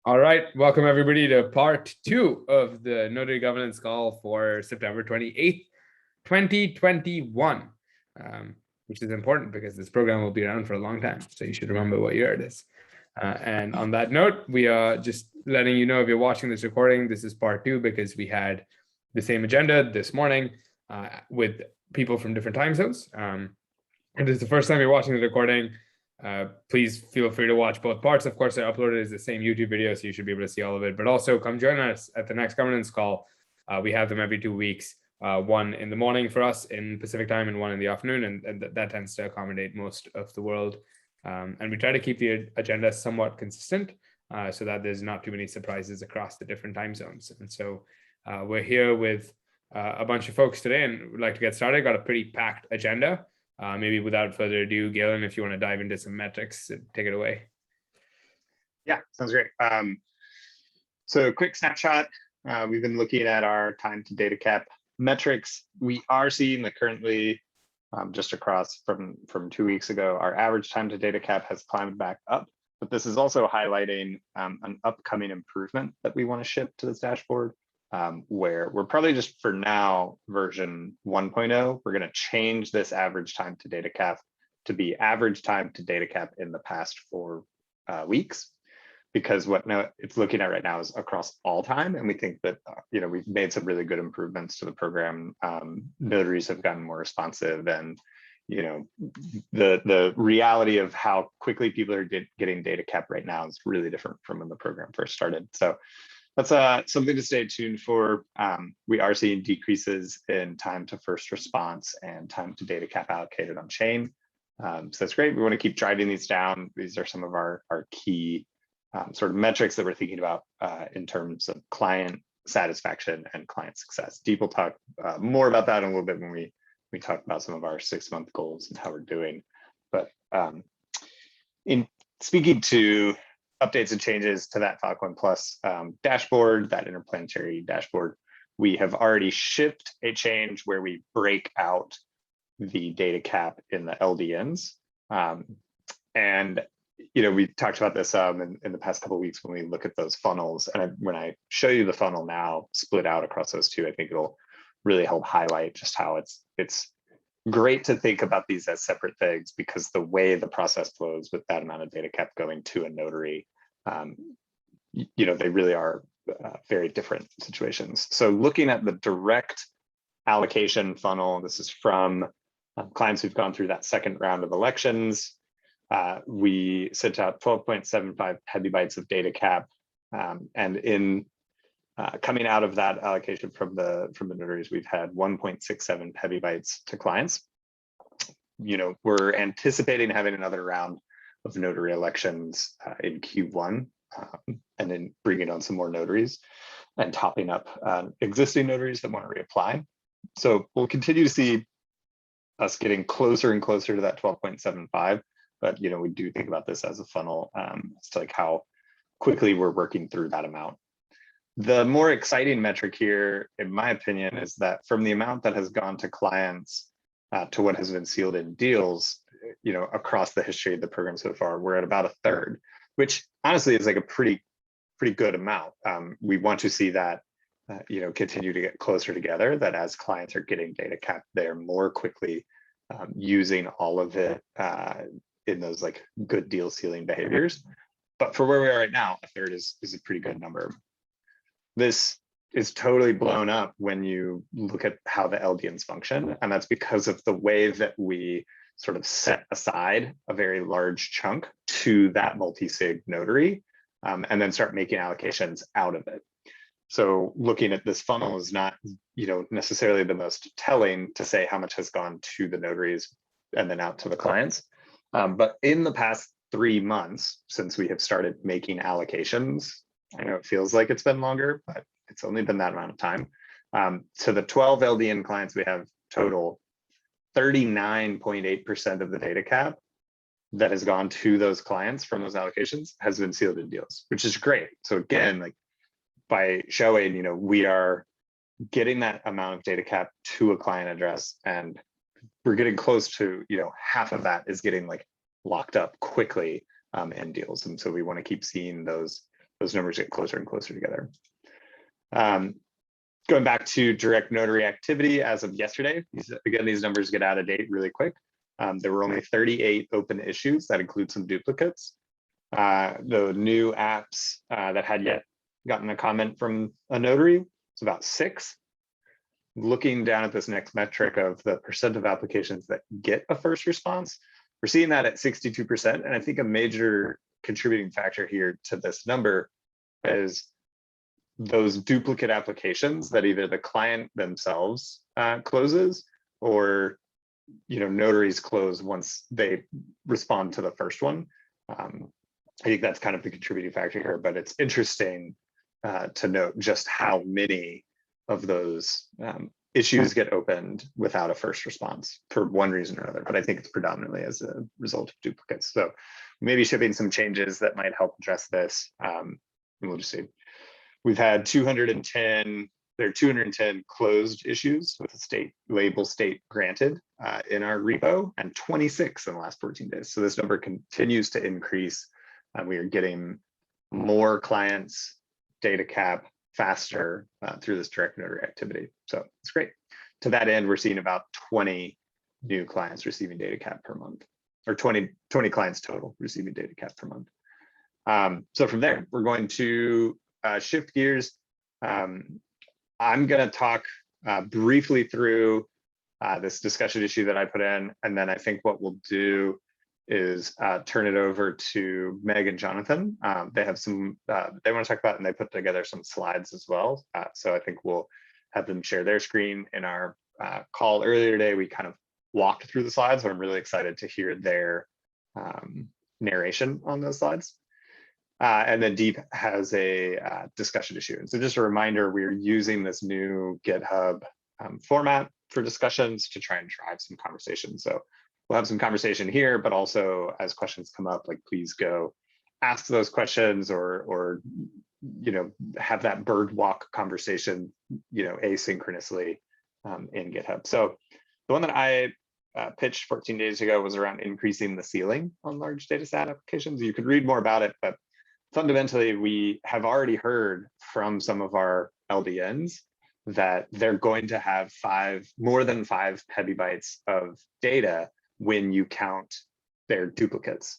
All right, welcome everybody to part 2 of the Notary Governance Call for September 28th, 2021, which is important because this program will be around for a long time. So you should remember what year it is. And on that note, we are just letting you know, if you're watching this recording, this is part 2 because we had the same agenda this morning with people from different time zones. And this is the first time you're watching the recording. Please feel free to watch both parts. Of course, I uploaded as the same YouTube video, so you should be able to see all of it. But also come join us at the next governance call. We have them every 2 weeks, one in the morning for us in Pacific time and one in the afternoon, and that tends to accommodate most of the world. And we try to keep the agenda somewhat consistent so that there's not too many surprises across the different time zones. And so we're here with a bunch of folks today and would like to get started. Got a pretty packed agenda. Maybe without further ado, Galen, if you want to dive into some metrics, take it away.
Yeah, sounds great. So quick snapshot. We've been looking at our time to data cap metrics. We are seeing that currently, just across from 2 weeks ago, our average time to data cap has climbed back up. But this is also highlighting an upcoming improvement that we want to ship to this dashboard. Where we're probably just for now version 1.0, we're going to change this average time to data cap to be average time to data cap in the past 4 weeks, because what now it's looking at right now is across all time, and we think that we've made some really good improvements to the program. Notaries have gotten more responsive, and the reality of how quickly people are getting data cap right now is really different from when the program first started. So that's something to stay tuned for. We are seeing decreases in time to first response and time to data cap allocated on chain. So that's great. We want to keep driving these down. These are some of our key sort of metrics that we're thinking about in terms of client satisfaction and client success. Deep will talk more about that in a little bit when we talk about some of our 6-month goals and how we're doing. But in speaking to updates and changes to that Filecoin Plus dashboard, that interplanetary dashboard, we have already shipped a change where we break out the data cap in the LDNs. And we talked about this in the past couple of weeks when we look at those funnels. And when I show you the funnel now split out across those two, I think it'll really help highlight just how it's great to think about these as separate things, because the way the process flows with that amount of data cap going to a notary, they really are very different situations. So looking at the direct allocation funnel, this is from clients who've gone through that second round of elections. We sent out 12.75 petabytes of data cap, and in coming out of that allocation from the notaries, we've had 1.67 petabytes to clients. We're anticipating having another round of notary elections in Q1, and then bringing on some more notaries and topping up existing notaries that want to reapply. So we'll continue to see us getting closer and closer to that 12.75. but we do think about this as a funnel as to like how quickly we're working through that amount. The more exciting metric here, in my opinion, is that from the amount that has gone to clients to what has been sealed in deals, across the history of the program so far, we're at about a third, which honestly is like a pretty good amount. We want to see that, continue to get closer together, that as clients are getting data cap, they're more quickly using all of it in those like good deal sealing behaviors. But for where we are right now, a third is a pretty good number. This is totally blown up when you look at how the LDNs function. And that's because of the way that we sort of set aside a very large chunk to that multi-sig notary and then start making allocations out of it. So looking at this funnel is not, necessarily the most telling to say how much has gone to the notaries and then out to the clients. But in the past 3 months, since we have started making allocations, I know it feels like it's been longer, but it's only been that amount of time. So the 12 LDN clients we have total, 39.8% of the data cap that has gone to those clients from those allocations has been sealed in deals, which is great. So again, like by showing, we are getting that amount of data cap to a client address, and we're getting close to, half of that is getting like locked up quickly in deals. And so we want to keep seeing those numbers get closer and closer together. Going back to direct notary activity as of yesterday, these numbers get out of date really quick. There were only 38 open issues. That includes some duplicates. The new apps that had yet gotten a comment from a notary, it's about 6. Looking down at this next metric of the percent of applications that get a first response, we're seeing that at 62%. And I think a major contributing factor here to this number is those duplicate applications that either the client themselves closes, or notaries close once they respond to the first one. I think that's kind of the contributing factor here, but it's interesting to note just how many of those issues get opened without a first response for one reason or another. But I think it's predominantly as a result of duplicates. So maybe shipping some changes that might help address this. And we'll just see. We've had 210 closed issues with a state label state granted in our repo, and 26 in the last 14 days. So this number continues to increase. We are getting more clients data cap faster through this direct notary activity. So it's great. To that end, we're seeing about 20 new clients receiving data cap per month, or 20 clients total receiving data cap per month. So from there, we're going to shift gears. I'm going to talk briefly through this discussion issue that I put in, and then I think what we'll do is turn it over to Meg and Jonathan. They have some they want to talk about, and they put together some slides as well. So I think we'll have them share their screen. In our call earlier today, we kind of walked through the slides, but I'm really excited to hear their narration on those slides. And then Deep has a discussion issue. And so just a reminder, we're using this new GitHub format for discussions to try and drive some conversation. So we'll have some conversation here, but also as questions come up, like please go ask those questions, or have that bird walk conversation, asynchronously in GitHub. So the one that I pitched 14 days ago was around increasing the ceiling on large data set applications. You could read more about it, but fundamentally, we have already heard from some of our LDNs that they're going to have more than 5 petabytes of data when you count their duplicates.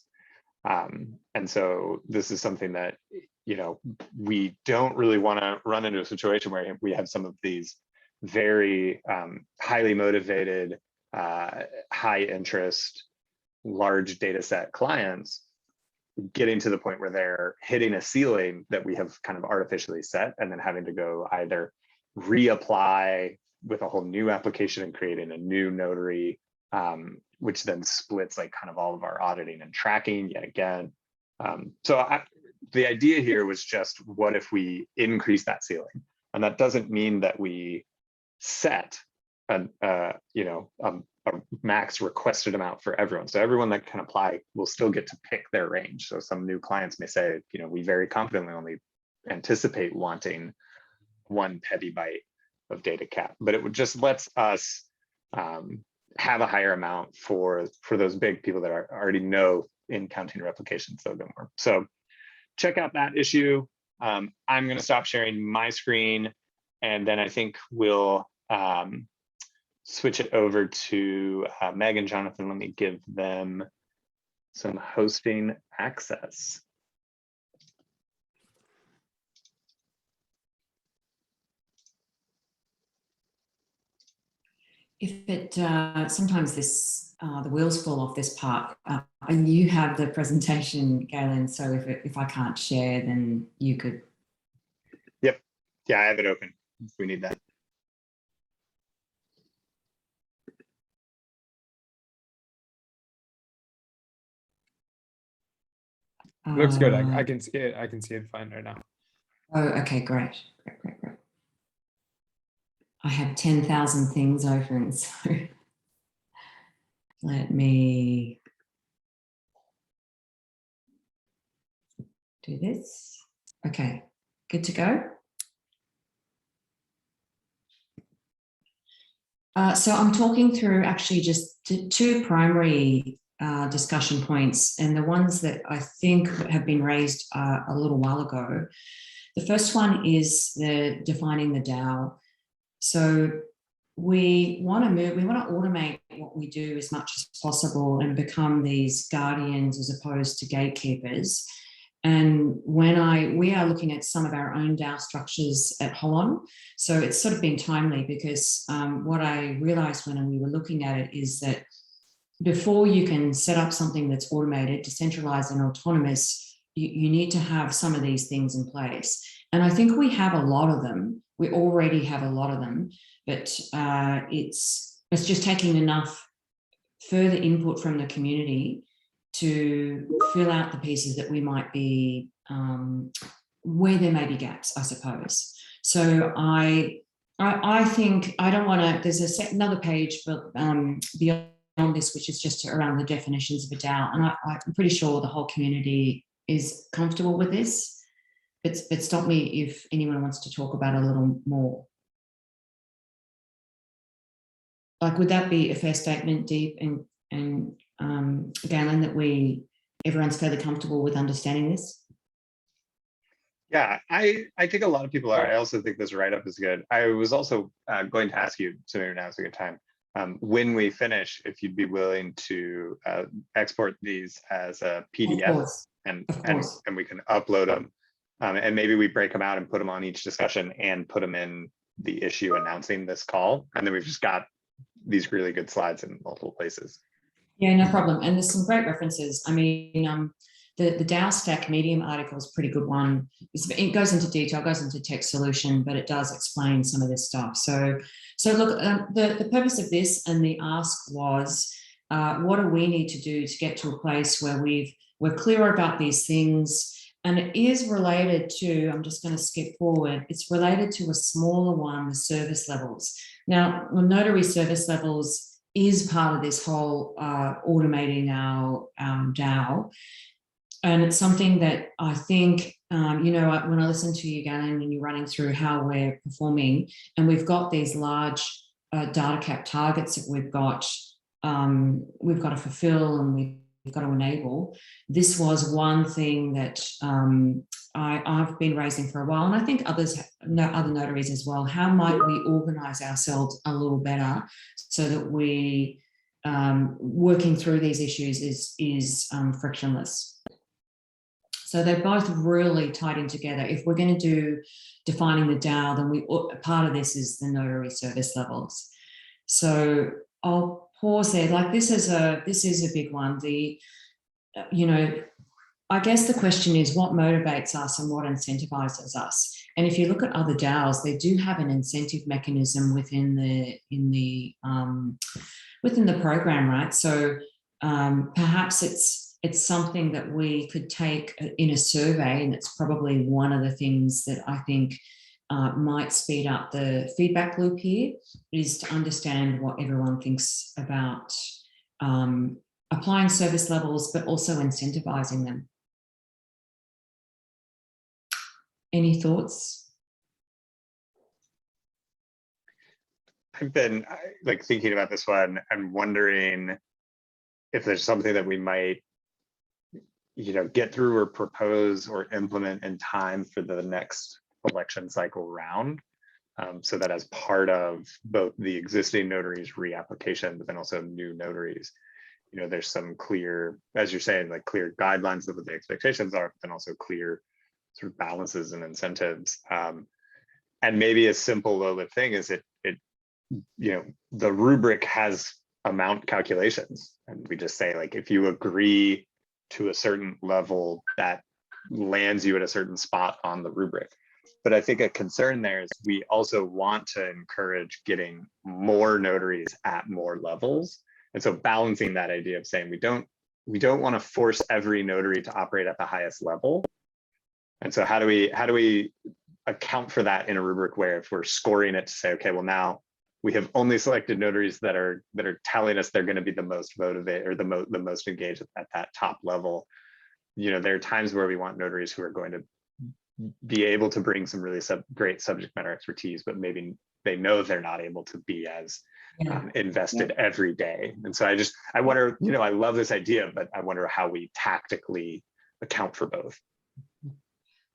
And so this is something that, we don't really want to run into a situation where we have some of these very highly motivated, high interest, large data set clients getting to the point where they're hitting a ceiling that we have kind of artificially set, and then having to go either reapply with a whole new application and creating a new notary, which then splits like kind of all of our auditing and tracking yet again. The idea here was just, what if we increase that ceiling? And that doesn't mean that we set a a max requested amount for everyone. So everyone that can apply will still get to pick their range. So some new clients may say, you know, we very confidently only anticipate wanting 1 petabyte of data cap, but it would just lets us have a higher amount for those big people that already know in counting replications they'll get more. So check out that issue. I'm going to stop sharing my screen, and then I think we'll switch it over to Meg and Jonathan. Let me give them some hosting access.
If it sometimes this the wheels fall off this part, and you have the presentation, Galen. So if I can't share, then you could.
Yep. Yeah, I have it open if we need that.
Looks good. I can see it. I can see it fine right now.
Oh, okay, great. I have 10,000 things open, so let me do this. Okay, good to go. So I'm talking through actually just 2 primary discussion points, and the ones that I think have been raised a little while ago. The first one is the defining the DAO. So we want to automate what we do as much as possible and become these guardians as opposed to gatekeepers. And we are looking at some of our own DAO structures at Holon. So it's sort of been timely because what I realized when we were looking at it is that before you can set up something that's automated, decentralized and autonomous, you need to have some of these things in place. And I think we have a lot of them. We already have a lot of them, but it's just taking enough further input from the community to fill out the pieces that we might be, where there may be gaps, I suppose. So I think I don't want to, there's another page, but beyond this, which is just around the definitions of a DAO. And I'm pretty sure the whole community is comfortable with this, but stop me if anyone wants to talk about it a little more. Like, would that be a fair statement, Deep and Galen, that everyone's fairly comfortable with understanding this?
Yeah, I think a lot of people are. I also think this write-up is good. I was also going to ask you, so maybe now's a good time, when we finish, if you'd be willing to export these as a PDF, and we can upload them, and maybe we break them out and put them on each discussion and put them in the issue announcing this call, and then we've just got these really good slides in multiple places.
Yeah, no problem. And there's some great references. I mean, the DAO Stack Medium article is a pretty good one. It goes into detail, goes into tech solution, but it does explain some of this stuff. So look, the purpose of this and the ask was, what do we need to do to get to a place where we're clear about these things? And it is related to, I'm just going to skip forward, it's related to a smaller one, the service levels. Now, notary service levels is part of this whole automating our DAO. And it's something that I think, you know, when I listen to you, Galen, and you're running through how we're performing, and we've got these large data cap targets that we've got to fulfill and we've got to enable. This was one thing that I've been raising for a while, and I think other notaries as well. How might we organise ourselves a little better so that we working through these issues is frictionless? So they're both really tied in together. If we're going to do defining the DAO, then part of this is the notary service levels. So I'll pause there. Like, this is a big one. You know, I guess the question is, what motivates us and what incentivizes us? And if you look at other DAOs, they do have an incentive mechanism within the program, right? So perhaps it's something that we could take in a survey, and it's probably one of the things that I think might speed up the feedback loop here, is to understand what everyone thinks about applying service levels, but also incentivizing them. Any thoughts?
I've been like thinking about this one and wondering if there's something that we might, get through or propose or implement in time for the next election cycle round. So that as part of both the existing notaries reapplication, but then also new notaries, there's some clear, as you're saying, like clear guidelines of what the expectations are, but then also clear sort of balances and incentives. And maybe a simple low-lift thing is the rubric has amount calculations, and we just say, like, if you agree to a certain level, that lands you at a certain spot on the rubric. But I think a concern there is we also want to encourage getting more notaries at more levels. And so balancing that idea of saying we don't want to force every notary to operate at the highest level. And so how do we account for that in a rubric where if we're scoring it to say, okay, well, now we have only selected notaries that are telling us they're going to be the most motivated or the most engaged at that top level. There are times where we want notaries who are going to be able to bring some really great subject matter expertise, but maybe they know they're not able to be as invested every day. And so I wonder, I love this idea, but I wonder how we tactically account for both.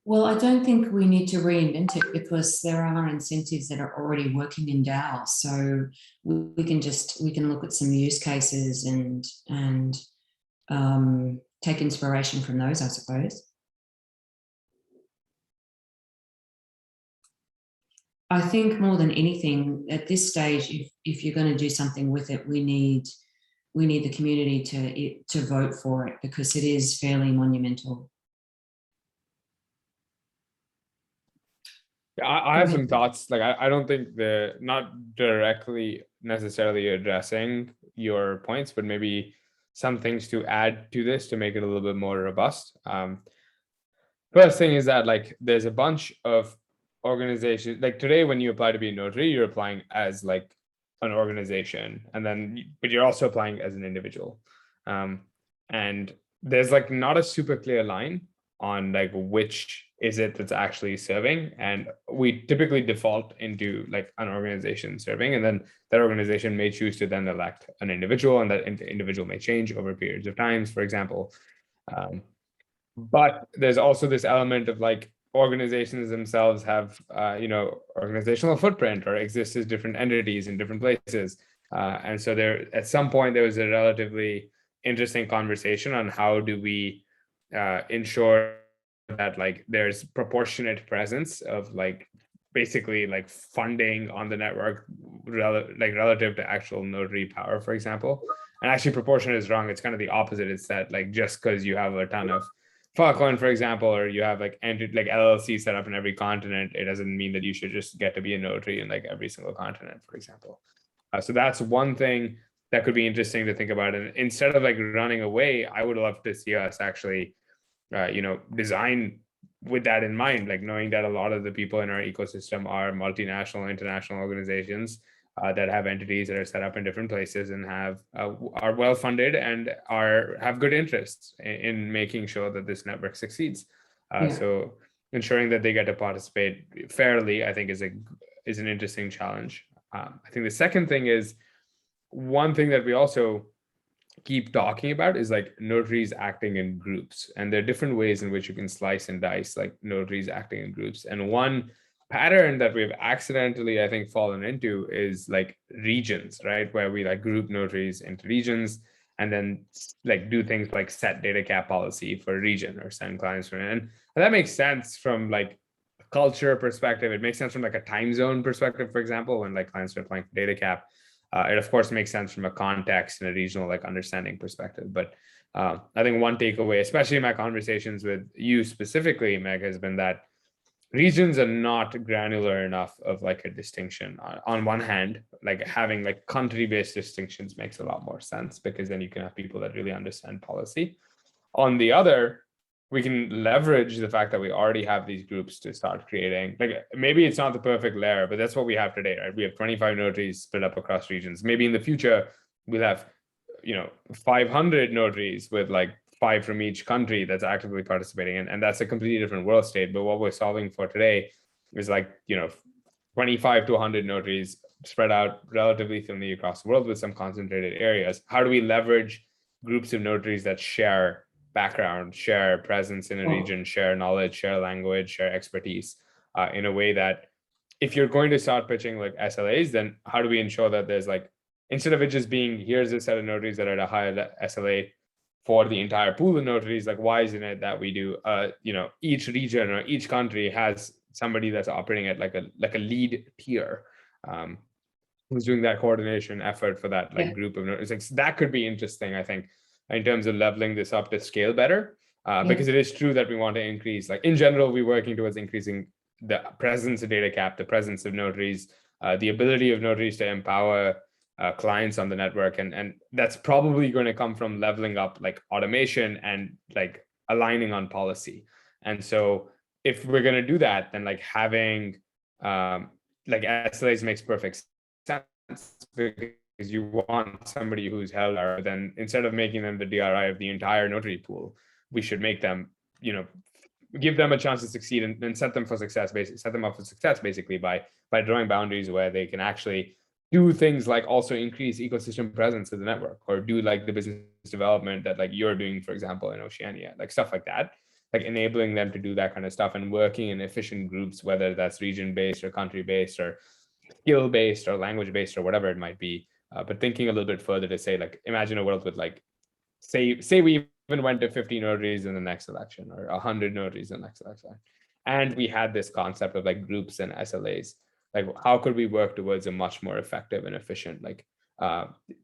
Well, I don't think we need to reinvent it, because there are incentives that are already working in DAO. So we can look at some use cases and take inspiration from those, I suppose. I think more than anything at this stage, if you're going to do something with it, we need the community to vote for it, because it is fairly monumental.
I have some thoughts. Like, I don't think not directly necessarily addressing your points, but maybe some things to add to this to make it a little bit more robust. First thing is that, like, there's a bunch of organizations. Like, today, when you apply to be a notary, you're applying as like an organization, but you're also applying as an individual. And there's like not a super clear line on like which is it that's actually serving, and we typically default into like an organization serving, and then that organization may choose to then elect an individual, and that individual may change over periods of times, for example. But there's also this element of like organizations themselves have organizational footprint or exist as different entities in different places, and so there at some point there was a relatively interesting conversation on how do we ensure that like there's proportionate presence of like basically like funding on the network relative to actual notary power, for example. And actually proportionate is wrong. It's kind of the opposite. It's that like just because you have a ton of Falcon, for example, or you have like LLC set up in every continent, it doesn't mean that you should just get to be a notary in like every single continent, for example. So that's one thing that could be interesting to think about. And instead of like running away, I would love to see us actually design with that in mind, like knowing that a lot of the people in our ecosystem are multinational, international organizations that have entities that are set up in different places and are well funded and have good interests in making sure that this network succeeds. So ensuring that they get to participate fairly, I think, is an interesting challenge. I think the second thing is, one thing that we also keep talking about is like notaries acting in groups, and there are different ways in which you can slice and dice like notaries acting in groups. And one pattern that we've accidentally, I think, fallen into is like regions, right, where we like group notaries into regions and then like do things like set data cap policy for a region or send clients from it. And that makes sense from like a culture perspective. It makes sense from like a time zone perspective, for example, when like clients are applying for data cap. It of course makes sense from a context and a regional like understanding perspective. But I think one takeaway, especially in my conversations with you specifically, Meg, has been that regions are not granular enough of like a distinction. On one hand, like having like country-based distinctions makes a lot more sense, because then you can have people that really understand policy. On the other, we can leverage the fact that we already have these groups to start creating. Like maybe it's not the perfect layer, but that's what we have today, right? We have 25 notaries split up across regions. Maybe in the future we'll have, 500 notaries with like 5 from each country that's actively participating, and that's a completely different world state. But what we're solving for today is like 25 to 100 notaries spread out relatively thinly across the world with some concentrated areas. How do we leverage groups of notaries that share background, share presence in a region, share knowledge, share language, share expertise, in a way that if you're going to start pitching like SLAs, then how do we ensure that there's like, instead of it just being, here's a set of notaries that are at a higher SLA for the entire pool of notaries, like why isn't it that we do, each region or each country has somebody that's operating at like a lead tier, who's doing that coordination effort for that like group of notaries. Like, that could be interesting, I think, in terms of leveling this up to scale better, because it is true that we want to increase, like in general, we're working towards increasing the presence of data cap, the presence of notaries, the ability of notaries to empower clients on the network. And that's probably going to come from leveling up like automation and like aligning on policy. And so if we're going to do that, then like having like SLAs makes perfect sense, because you want somebody who's held, or then instead of making them the DRI of the entire notary pool, we should make them, give them a chance to succeed and set them for success, basically set them up for success basically by drawing boundaries where they can actually do things like also increase ecosystem presence of the network, or do like the business development that like you're doing, for example, in Oceania, like stuff like that, like enabling them to do that kind of stuff and working in efficient groups, whether that's region-based or country-based or skill-based or language-based or whatever it might be. But thinking a little bit further to say, like, imagine a world with like, say we even went to 50 notaries in the next election, or 100 notaries in the next election, and we had this concept of like groups and SLAs. Like, how could we work towards a much more effective and efficient like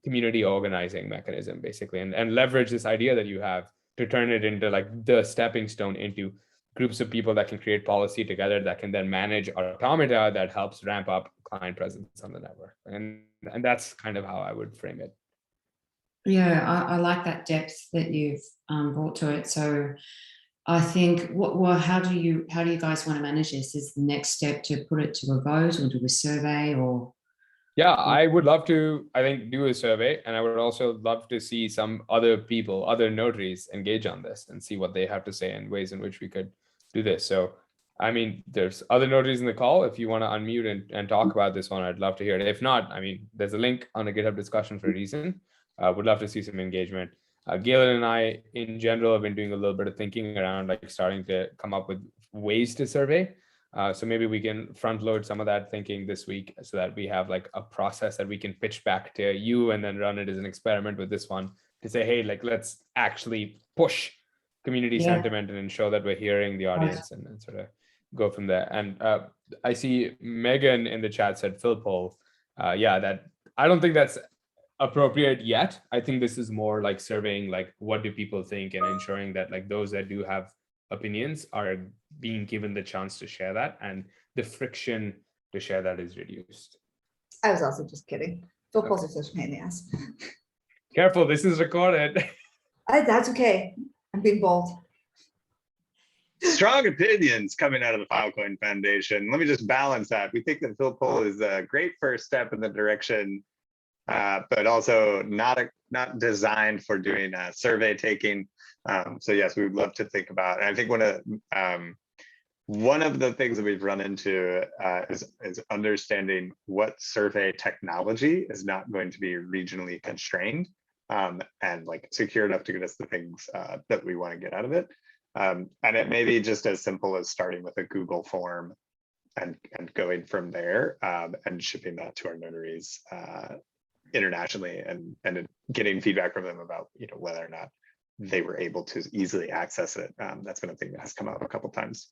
community organizing mechanism, basically, and leverage this idea that you have to turn it into like the stepping stone into groups of people that can create policy together, that can then manage automata that helps ramp up client presence on the network. And that's kind of how I would frame it.
Yeah, I like that depth that you've brought to it. So I think, how do you guys want to manage this? Is the next step to put it to a vote or do a survey, or?
Yeah, I would love to, I think, do a survey, and I would also love to see some other people, other notaries engage on this and see what they have to say and ways in which we could do this. So, I mean, there's other notaries in the call. If you want to unmute and talk about this one, I'd love to hear it. If not, I mean, there's a link on the GitHub discussion for a reason. Would love to see some engagement. Galen and I, in general, have been doing a little bit of thinking around like starting to come up with ways to survey. So maybe we can front load some of that thinking this week, so that we have like a process that we can pitch back to you and then run it as an experiment with this one to say, hey, like, let's actually push community sentiment and ensure that we're hearing the audience, and sort of go from there. And I see Megan in the chat said Phil poll. That I don't think that's appropriate yet. I think this is more like surveying like what do people think, and ensuring that like those that do have opinions are being given the chance to share that, and the friction to share that is reduced.
I was also just kidding. Phil polls are such a pain in the ass.
Careful, this is recorded.
That's okay. I'm being bold.
Strong opinions coming out of the Filecoin Foundation. Let me just balance that. We think that Phil poll is a great first step in the direction, but also not designed for doing survey taking. So yes, we would love to think about. And I think one of the things that we've run into is understanding what survey technology is not going to be regionally constrained, and like secure enough to get us the things that we want to get out of it. And it may be just as simple as starting with a Google form and going from there, and shipping that to our notaries internationally, and getting feedback from them about whether or not they were able to easily access it. That's been a thing that has come up a couple times.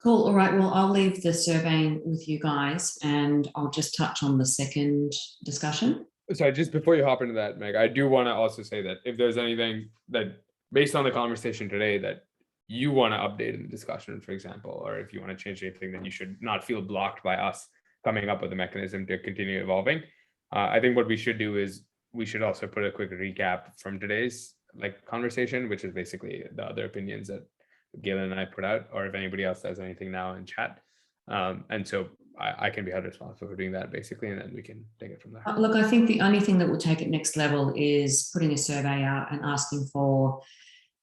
Cool. All right. Well, I'll leave the surveying with you guys, and I'll just touch on the second discussion.
So just before you hop into that, Meg, I do want to also say that if there's anything that, based on the conversation today, that you want to update in the discussion, for example, or if you want to change anything, then you should not feel blocked by us coming up with a mechanism to continue evolving. I think what we should do is we should also put a quick recap from today's conversation, which is basically the other opinions that Galen and I put out, or if anybody else does anything now in chat. And so I can be held responsible for doing that basically, and then we can take it from there.
Look, I think the only thing that will take it next level is putting a survey out and asking for,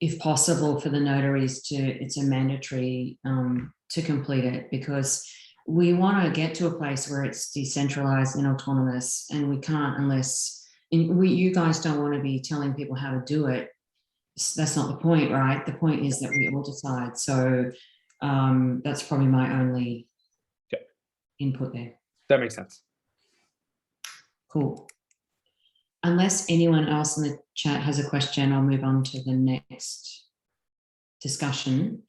if possible, for the notaries to, it's a mandatory to complete it, because we want to get to a place where it's decentralized and autonomous, and we can't unless you guys don't want to be telling people how to do it. That's not the point, right? The point is that we all decide. So that's probably my only input there.
That makes sense.
Cool. Unless anyone else in the chat has a question, I'll move on to the next discussion.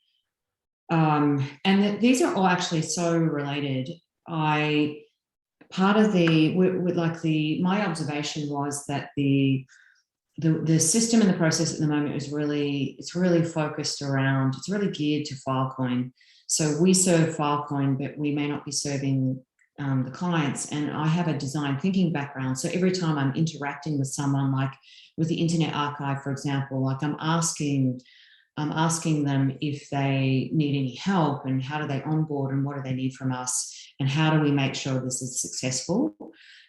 These are all actually so related. Part of my observation was that the system and the process at the moment is really focused around, it's really geared to Filecoin. So we serve Filecoin, but we may not be serving the clients. And I have a design thinking background. So every time I'm interacting with someone, like with the Internet Archive, for example, like I'm asking them if they need any help and how do they onboard and what do they need from us and how do we make sure this is successful.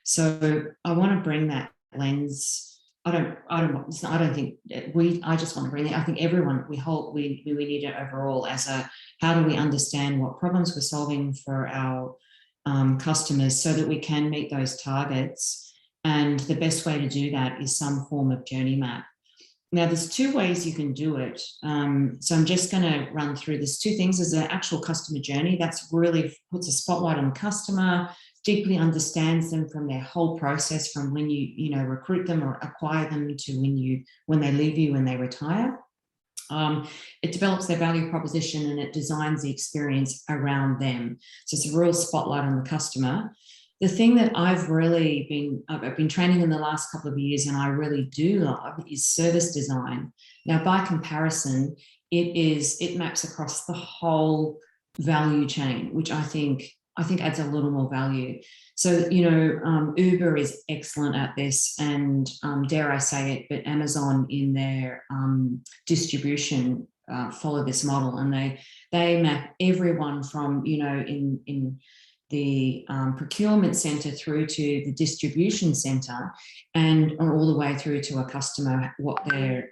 So I want to bring that lens. I just want to bring it. I think everyone, we need it overall as a, how do we understand what problems we're solving for our customers so that we can meet those targets. And the best way to do that is some form of journey map. Now, there's two ways you can do it. So I'm just going to run through. There's two things. There's an actual customer journey that's really puts a spotlight on the customer, deeply understands them from their whole process, from when you recruit them or acquire them to when they leave you, when they retire. It develops their value proposition and it designs the experience around them. So it's a real spotlight on the customer. The thing that I've been training in the last couple of years and I really do love is service design. Now, by comparison, it maps across the whole value chain, which I think adds a little more value. So, Uber is excellent at this, and dare I say it, but Amazon in their distribution follow this model, and they map everyone from, in the procurement center through to the distribution center and all the way through to a customer, what the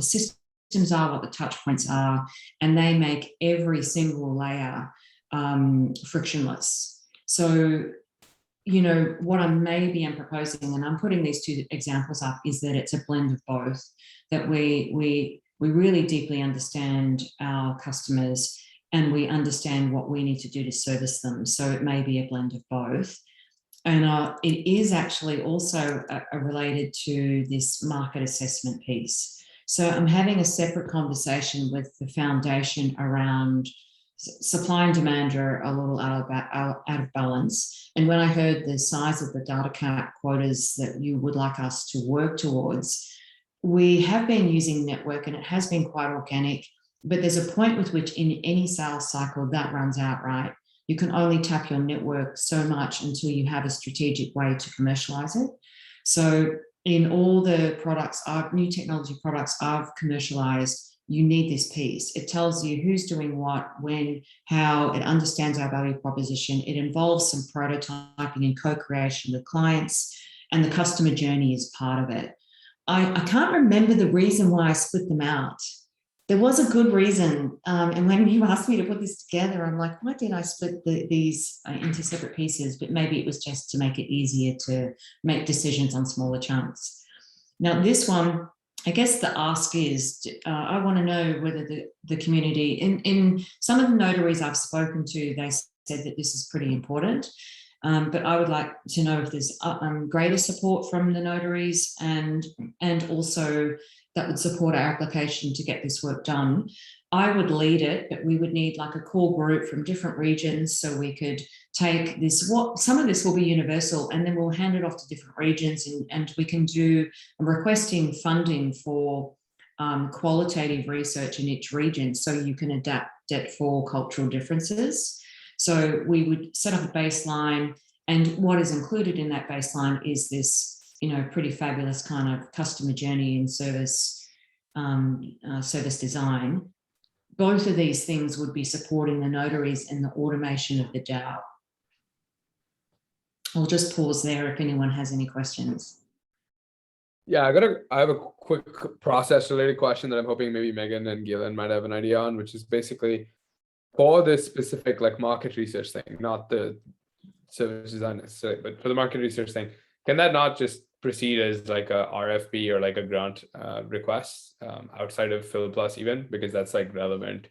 systems are, what the touch points are, and they make every single layer frictionless. So, what I am proposing, and I'm putting these two examples up, is that it's a blend of both, that we really deeply understand our customers and we understand what we need to do to service them. So it may be a blend of both. And it is actually also related to this market assessment piece. So I'm having a separate conversation with the foundation around supply and demand are a little out of balance. And when I heard the size of the data cap quotas that you would like us to work towards, we have been using network and it has been quite organic, but there's a point with which in any sales cycle that runs out, right? You can only tap your network so much until you have a strategic way to commercialize it. So in all the products, new technology products I've commercialized, you need this piece. It tells you who's doing what, when, how, it understands our value proposition. It involves some prototyping and co-creation with clients, and the customer journey is part of it. I can't remember the reason why I split them out. There was a good reason. And when you asked me to put this together, I'm like, why did I split these into separate pieces? But maybe it was just to make it easier to make decisions on smaller chunks. Now, this one, I guess the ask is, I want to know whether the community, in some of the notaries I've spoken to, they said that this is pretty important. But I would like to know if there's greater support from the notaries and also that would support our application to get this work done. I would lead it, but we would need like a core group from different regions so we could take this, some of this will be universal, and then we'll hand it off to different regions and we can do requesting funding for qualitative research in each region so you can adapt it for cultural differences. So we would set up a baseline, and what is included in that baseline is this pretty fabulous kind of customer journey and service design. Both of these things would be supporting the notaries and the automation of the DAO. I'll just pause there if anyone has any questions.
Yeah, I have a quick process related question that I'm hoping maybe Megan and Galen might have an idea on, which is basically for this specific like market research thing, not the service design necessarily, but for the market research thing, can that not just proceed as like a RFP or like a grant request outside of Phil Plus even, because that's like relevant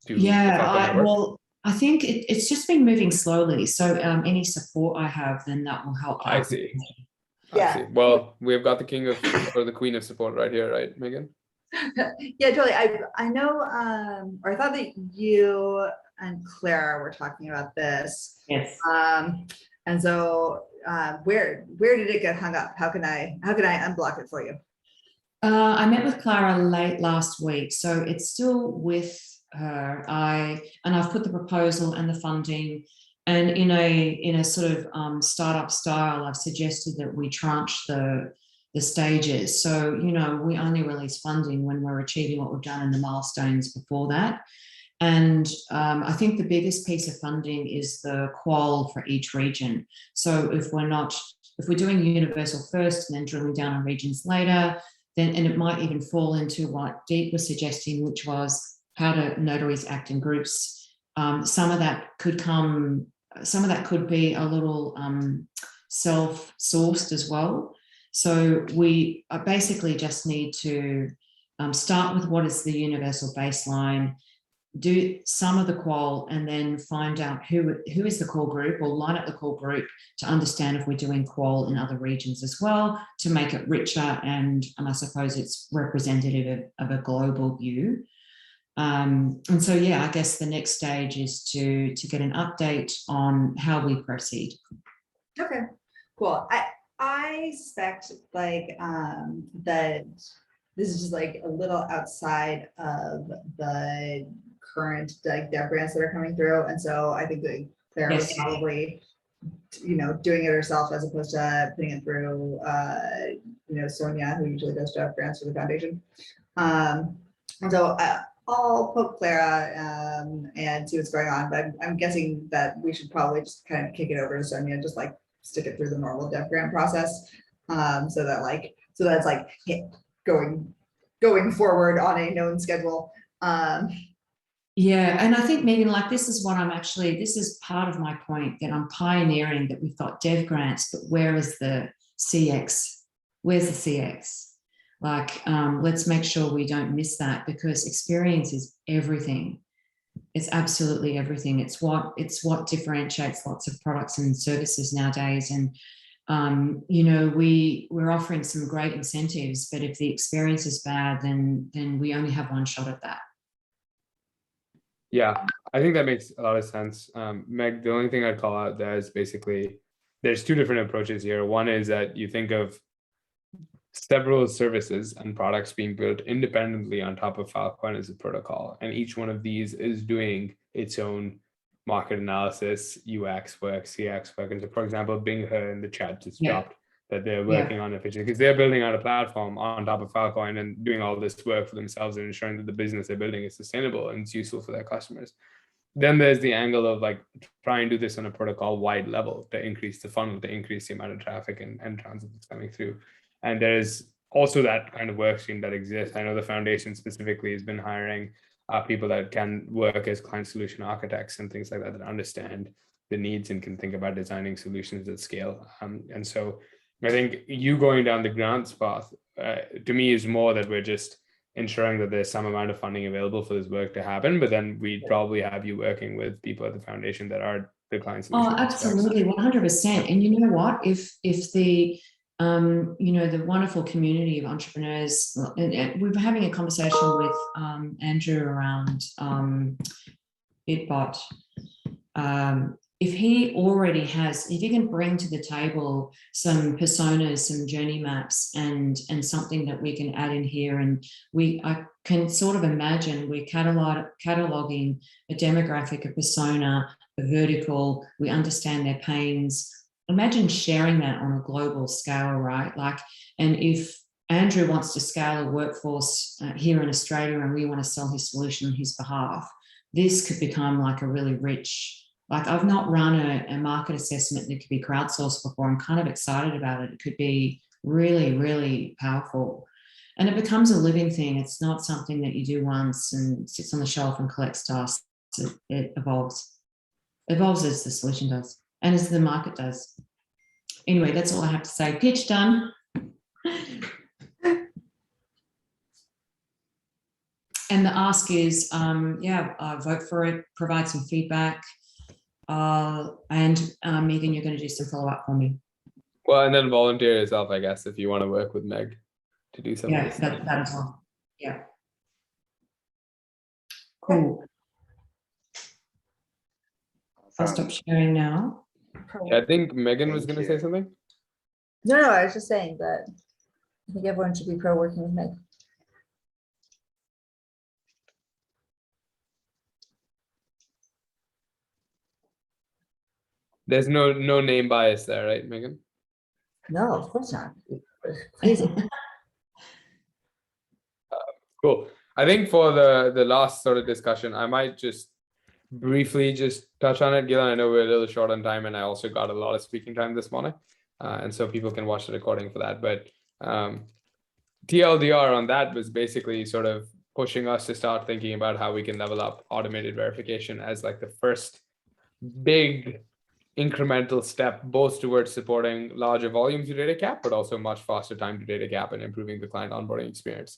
to the Falcon network?
Well, I think it's just been moving slowly. So any support I have, then that will help.
I see.
Yeah.
I see. Well, we've got the king of or the queen of support right here, right, Megan?
Yeah, totally. I know, or I thought that you and Clara were talking about this.
Yes.
And so where did it get hung up? How can I unblock it for you?
I met with Clara late last week, so it's still with her. I've put the proposal and the funding, and in a sort of startup style, I've suggested that we tranche the stages. So we only release funding when we're achieving what we've done in the milestones before that. And I think the biggest piece of funding is the qual for each region. So if we're doing universal first and then drilling down on regions later, then, and it might even fall into what Deep was suggesting, which was how do notaries act in groups. Some of that could be a little self-sourced as well. So we basically just need to start with what is the universal baseline, do some of the qual, and then find out who is the core group, or line up the core group to understand if we're doing qual in other regions as well, to make it richer and I suppose it's representative of a global view. And so, yeah, I guess the next stage is to get an update on how we proceed.
Okay, cool. I suspect like that this is just like a little outside of the current like dev grants that are coming through, and so I think that Claire was probably doing it herself as opposed to putting it through Sonia, who usually does dev grants for the foundation. And so I'll poke Clara and see what's going on, but I'm guessing that we should probably just kind of kick it over to Sonia, just like stick it through the normal dev grant process, so that's like going forward on a known schedule.
Yeah, and I think, Megan, like this is part of my point, that I'm pioneering that we've got dev grants, but where is the CX? Where's the CX? Like, let's make sure we don't miss that, because experience is everything. It's absolutely everything. It's what differentiates lots of products and services nowadays. And we're offering some great incentives, but if the experience is bad, then we only have one shot at that.
Yeah, I think that makes a lot of sense. Meg, the only thing I'd call out there is basically there's two different approaches here. One is that you think of several services and products being built independently on top of Falcon as a protocol, and each one of these is doing its own market analysis, UX work, CX work. And so, for example, Bing He in the chat just dropped that they're working on efficiency because they're building out a platform on top of Falcon and doing all this work for themselves and ensuring that the business they're building is sustainable and it's useful for their customers. Then there's the angle of like try and do this on a protocol wide level to increase the funnel, to increase the amount of traffic and transit that's coming through. And there's also that kind of work stream that exists. I know the foundation specifically has been hiring people that can work as client solution architects and things like that understand the needs and can think about designing solutions at scale. And so I think you going down the grants path, to me, is more that we're just ensuring that there's some amount of funding available for this work to happen, but then we'd probably have you working with people at the foundation that are the client solution architects.
Absolutely, 100%. And you know what, if the the wonderful community of entrepreneurs, and we were having a conversation with Andrew around Bitbot. If he can bring to the table some personas, some journey maps, and something that we can add in here, and I can sort of imagine we're cataloging a demographic, a persona, a vertical. We understand their pains. imagine sharing that on a global scale, right? Like, and if Andrew wants to scale a workforce here in Australia and we want to sell his solution on his behalf, this could become like a really rich, like I've not run a market assessment that could be crowdsourced before. I'm kind of excited about it. It could be really, really powerful. And it becomes a living thing. It's not something that you do once and sits on the shelf and collects dust. It evolves. Evolves as the solution does and as the market does. Anyway, that's all I have to say. Pitch done. And the ask is, vote for it, provide some feedback. And Megan, you're going to do some follow-up for me.
Well, and then volunteer yourself, I guess, if you want to work with Meg to do some of
Yeah,
this.
that as well. Yeah. Cool. I'll stop sharing now.
Yeah, I think Megan was
Thank
going to
you.
say something.
No, I was just saying that I think everyone should be pro working with Meg.
There's no name bias there, right, Megan?
No, of course not. Crazy.
Cool. I think for the last sort of discussion, I might just briefly just touch on it. Gillian, I know we're a little short on time, and I also got a lot of speaking time this morning, and so people can watch the recording for that. But TLDR on that was basically sort of pushing us to start thinking about how we can level up automated verification as like the first big incremental step, both towards supporting larger volumes of data cap, but also much faster time to data cap and improving the client onboarding experience.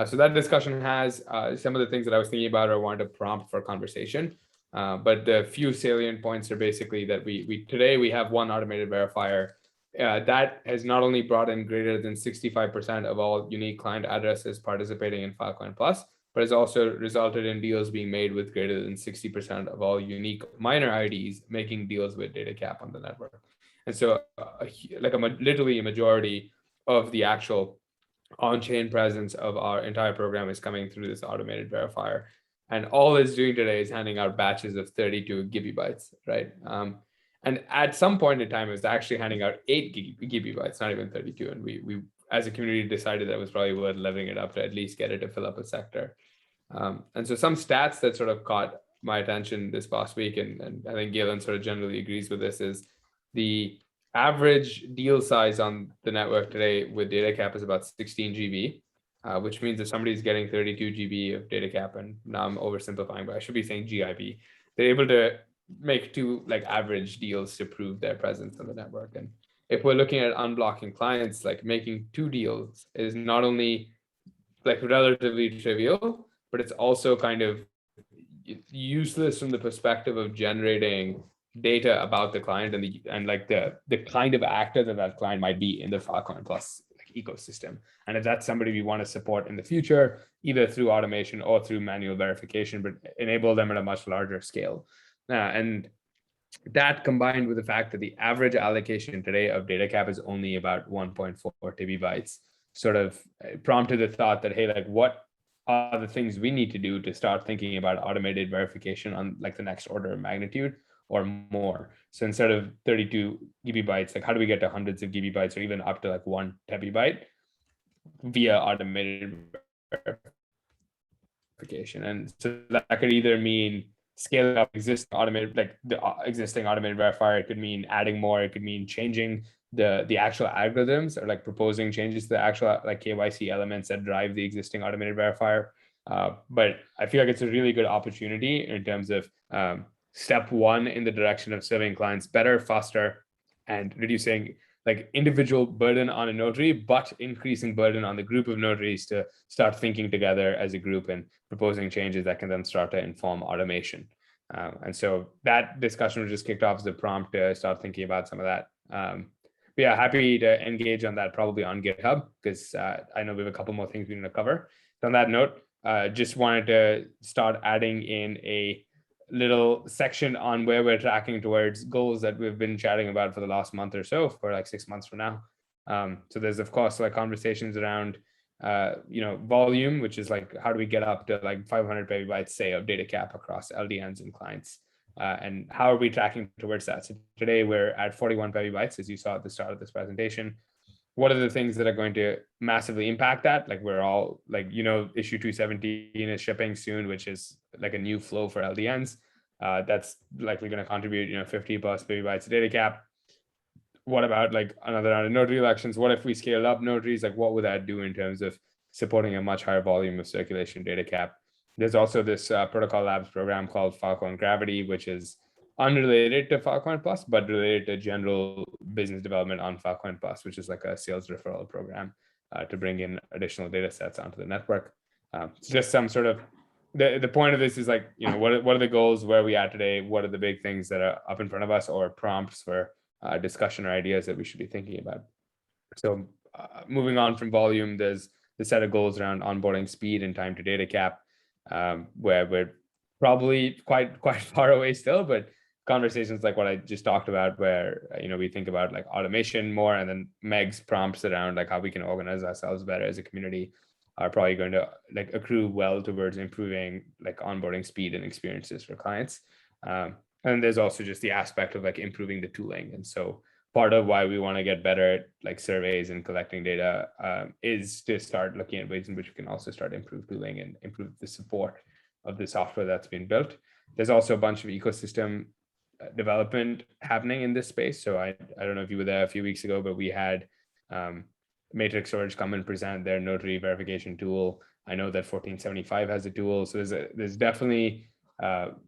So that discussion has some of the things that I was thinking about or wanted to prompt for conversation. But the few salient points are basically that today we have one automated verifier that has not only brought in greater than 65% of all unique client addresses participating in Filecoin Plus, but has also resulted in deals being made with greater than 60% of all unique minor IDs making deals with data cap on the network. And so literally a majority of the actual on-chain presence of our entire program is coming through this automated verifier. And all it's doing today is handing out batches of 32 gigabytes, right? And at some point in time, it was actually handing out 8 gigabytes, not even 32. And we as a community decided that it was probably worth leveling it up to at least get it to fill up a sector. And so some stats that sort of caught my attention this past week, and I think Galen sort of generally agrees with this, is the average deal size on the network today with data cap is about 16 GB, which means if somebody's getting 32 GB of data cap, and now I'm oversimplifying, but I should be saying GIB, they're able to make 2 like average deals to prove their presence on the network. And if we're looking at unblocking clients, like making 2 deals is not only like relatively trivial, but it's also kind of useless from the perspective of generating data about the client and the kind of actor that client might be in the Falcon Plus ecosystem. And if that's somebody we want to support in the future, either through automation or through manual verification, but enable them at a much larger scale. And that combined with the fact that the average allocation today of data cap is only about 1.4 TB sort of prompted the thought that, hey, like what are the things we need to do to start thinking about automated verification on like the next order of magnitude or more. So instead of 32 gigabytes, like how do we get to hundreds of gigabytes or even up to like 1 terabyte via automated verification? And so that could either mean scaling up existing automated, like the existing automated verifier. It could mean adding more. It could mean changing the actual algorithms or like proposing changes to the actual like KYC elements that drive the existing automated verifier. But I feel like it's a really good opportunity in terms of step 1 in the direction of serving clients better, faster, and reducing like individual burden on a notary, but increasing burden on the group of notaries to start thinking together as a group and proposing changes that can then start to inform automation. And so that discussion was just kicked off as a prompt to start thinking about some of that. But yeah, happy to engage on that probably on GitHub, because I know we have a couple more things we need to cover. So on that note, just wanted to start adding in a little section on where we're tracking towards goals that we've been chatting about for the last month or so, for like 6 months from now. So there's of course like conversations around volume, which is like how do we get up to like 500 petabytes say of data cap across LDNs and clients. And how are we tracking towards that? So today we're at 41 petabytes, as you saw at the start of this presentation. What are the things that are going to massively impact that? Like we're all like, issue 217 is shipping soon, which is like a new flow for LDNs. That's likely going to contribute, 50 plus petabytes of data cap. What about like another round of notary elections? What if we scaled up notaries? Like what would that do in terms of supporting a much higher volume of circulation data cap? There's also this Protocol Labs program called Falcon Gravity, which is unrelated to Filecoin Plus, but related to general business development on Filecoin Plus, which is like a sales referral program to bring in additional data sets onto the network. It's just some sort of, the point of this is like, what are the goals, where are we at today? What are the big things that are up in front of us, or prompts for discussion or ideas that we should be thinking about? So moving on from volume, there's the set of goals around onboarding speed and time to data cap, where we're probably quite far away still, but conversations like what I just talked about, where we think about like automation more, and then Meg's prompts around like how we can organize ourselves better as a community are probably going to like accrue well towards improving like onboarding speed and experiences for clients. And there's also just the aspect of like improving the tooling. And so part of why we want to get better at like surveys and collecting data is to start looking at ways in which we can also start improve tooling and improve the support of the software that's been built. There's also a bunch of ecosystem development happening in this space. So I don't know if you were there a few weeks ago, but we had Matrix Storage come and present their notary verification tool. I know that 1475 has a tool. So there's definitely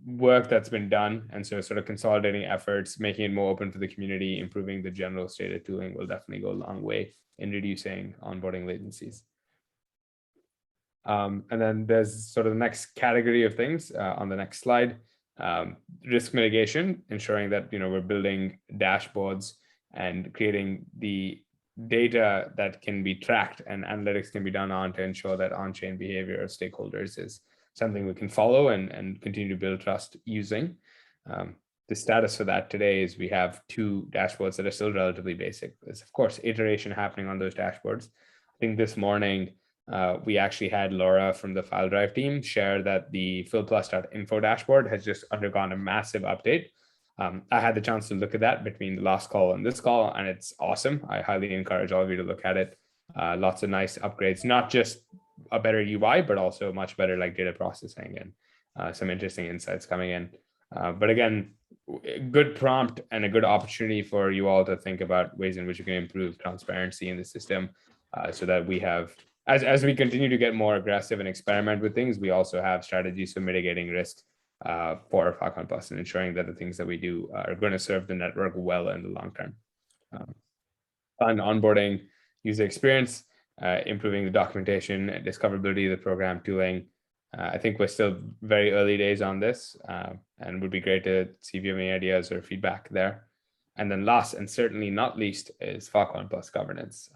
work that's been done. And so sort of consolidating efforts, making it more open for the community, improving the general state of tooling will definitely go a long way in reducing onboarding latencies. And then there's sort of the next category of things on the next slide. Risk mitigation, ensuring that we're building dashboards and creating the data that can be tracked and analytics can be done on to ensure that on-chain behavior of stakeholders is something we can follow and continue to build trust using. The status for that today is we have 2 dashboards that are still relatively basic. There's of course iteration happening on those dashboards. I think this morning we actually had Laura from the file drive team share that the fillplus.info dashboard has just undergone a massive update. I had the chance to look at that between the last call and this call, and it's awesome. I highly encourage all of you to look at it. Lots of nice upgrades, not just a better UI, but also much better like data processing and some interesting insights coming in. But again, good prompt and a good opportunity for you all to think about ways in which you can improve transparency in the system, so that we have, as we continue to get more aggressive and experiment with things, we also have strategies for mitigating risk for Falcon Plus and ensuring that the things that we do are going to serve the network well in the long term. On onboarding user experience, improving the documentation and discoverability of the program tooling. I think we're still very early days on this, and would be great to see if you have any ideas or feedback there. And then last and certainly not least is Falcon Plus governance.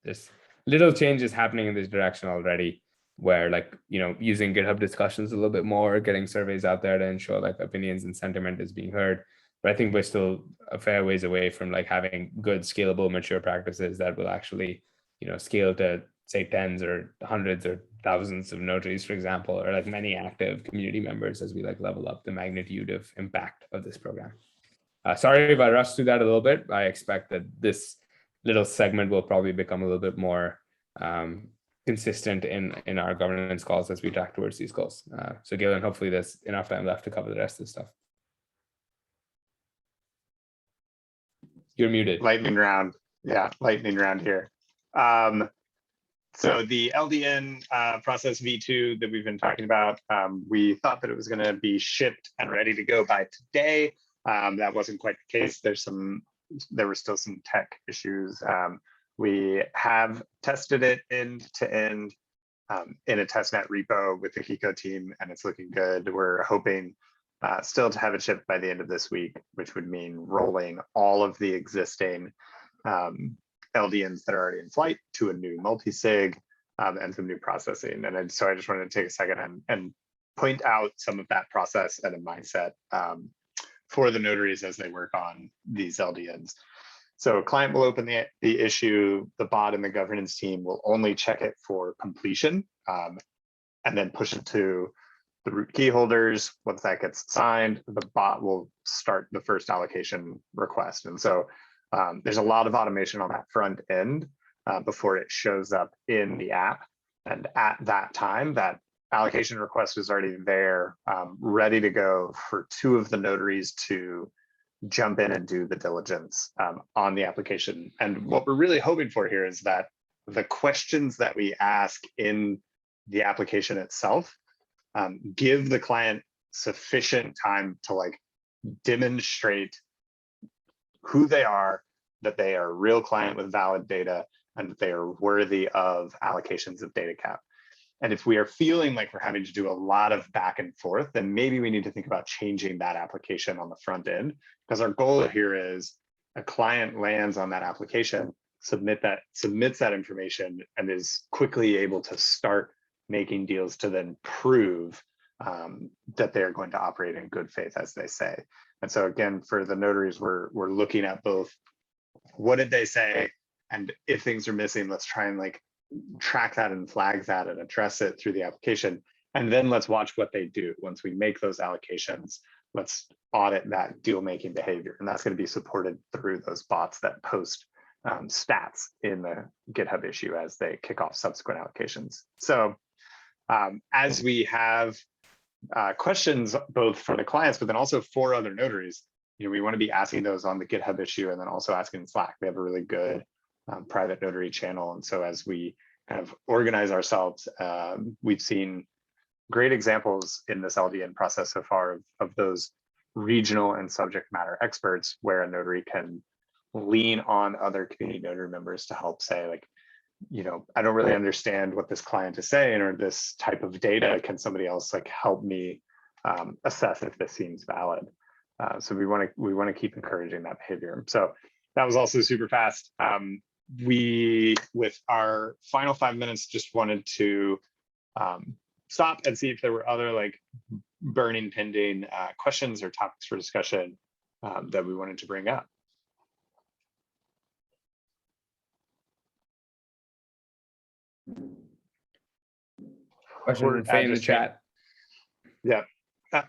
There's little changes happening in this direction already, where like, using GitHub discussions a little bit more, getting surveys out there to ensure like opinions and sentiment is being heard. But I think we're still a fair ways away from like having good, scalable, mature practices that will actually, scale to say tens or hundreds or thousands of notaries, for example, or like many active community members as we like level up the magnitude of impact of this program. Sorry if I rushed through that a little bit. I expect that this little segment will probably become a little bit more consistent in our governance calls as we track towards these goals. So Galen, hopefully there's enough time left to cover the rest of the stuff. You're muted.
Lightning round. Yeah, lightning round here. So the LDN process V2 that we've been talking about, we thought that it was going to be shipped and ready to go by today. That wasn't quite the case. There were still some tech issues. We have tested it end to end in a testnet repo with the Kiko team, and it's looking good. We're hoping still to have it shipped by the end of this week, which would mean rolling all of the existing LDNs that are already in flight to a new multi-sig and some new processing. And so I just wanted to take a second and point out some of that process and a mindset for the notaries as they work on these LDNs. So a client will open the issue, the bot and the governance team will only check it for completion and then push it to the root key holders. Once that gets signed, the bot will start the first allocation request. And so there's a lot of automation on that front end before it shows up in the app. And at that time, that allocation request is already there, ready to go for 2 of the notaries to jump in and do the diligence on the application. And what we're really hoping for here is that the questions that we ask in the application itself give the client sufficient time to like demonstrate who they are, that they are a real client with valid data, and that they are worthy of allocations of data cap. And if we are feeling like we're having to do a lot of back and forth, then maybe we need to think about changing that application on the front end, because our goal here is a client lands on that application, submits that information, and is quickly able to start making deals to then prove that they're going to operate in good faith, as they say. And so again, for the notaries, we're looking at both what did they say, and if things are missing, let's try and like track that and flag that and address it through the application. And then let's watch what they do. Once we make those allocations, let's audit that deal making behavior. And that's going to be supported through those bots that post stats in the GitHub issue as they kick off subsequent allocations. So as we have questions both for the clients, but then also for other notaries, we want to be asking those on the GitHub issue and then also asking in Slack. We have a really good private notary channel. And so as we kind of organize ourselves, we've seen great examples in this LDN process so far of those regional and subject matter experts where a notary can lean on other community notary members to help say like, I don't really understand what this client is saying or this type of data. Can somebody else like help me assess if this seems valid? So we want to keep encouraging that behavior. So that was also super fast. We, with our final 5 minutes, just wanted to stop and see if there were other like burning, pending questions or topics for discussion that we wanted to bring up.
Question from Faye in the chat.
Yeah.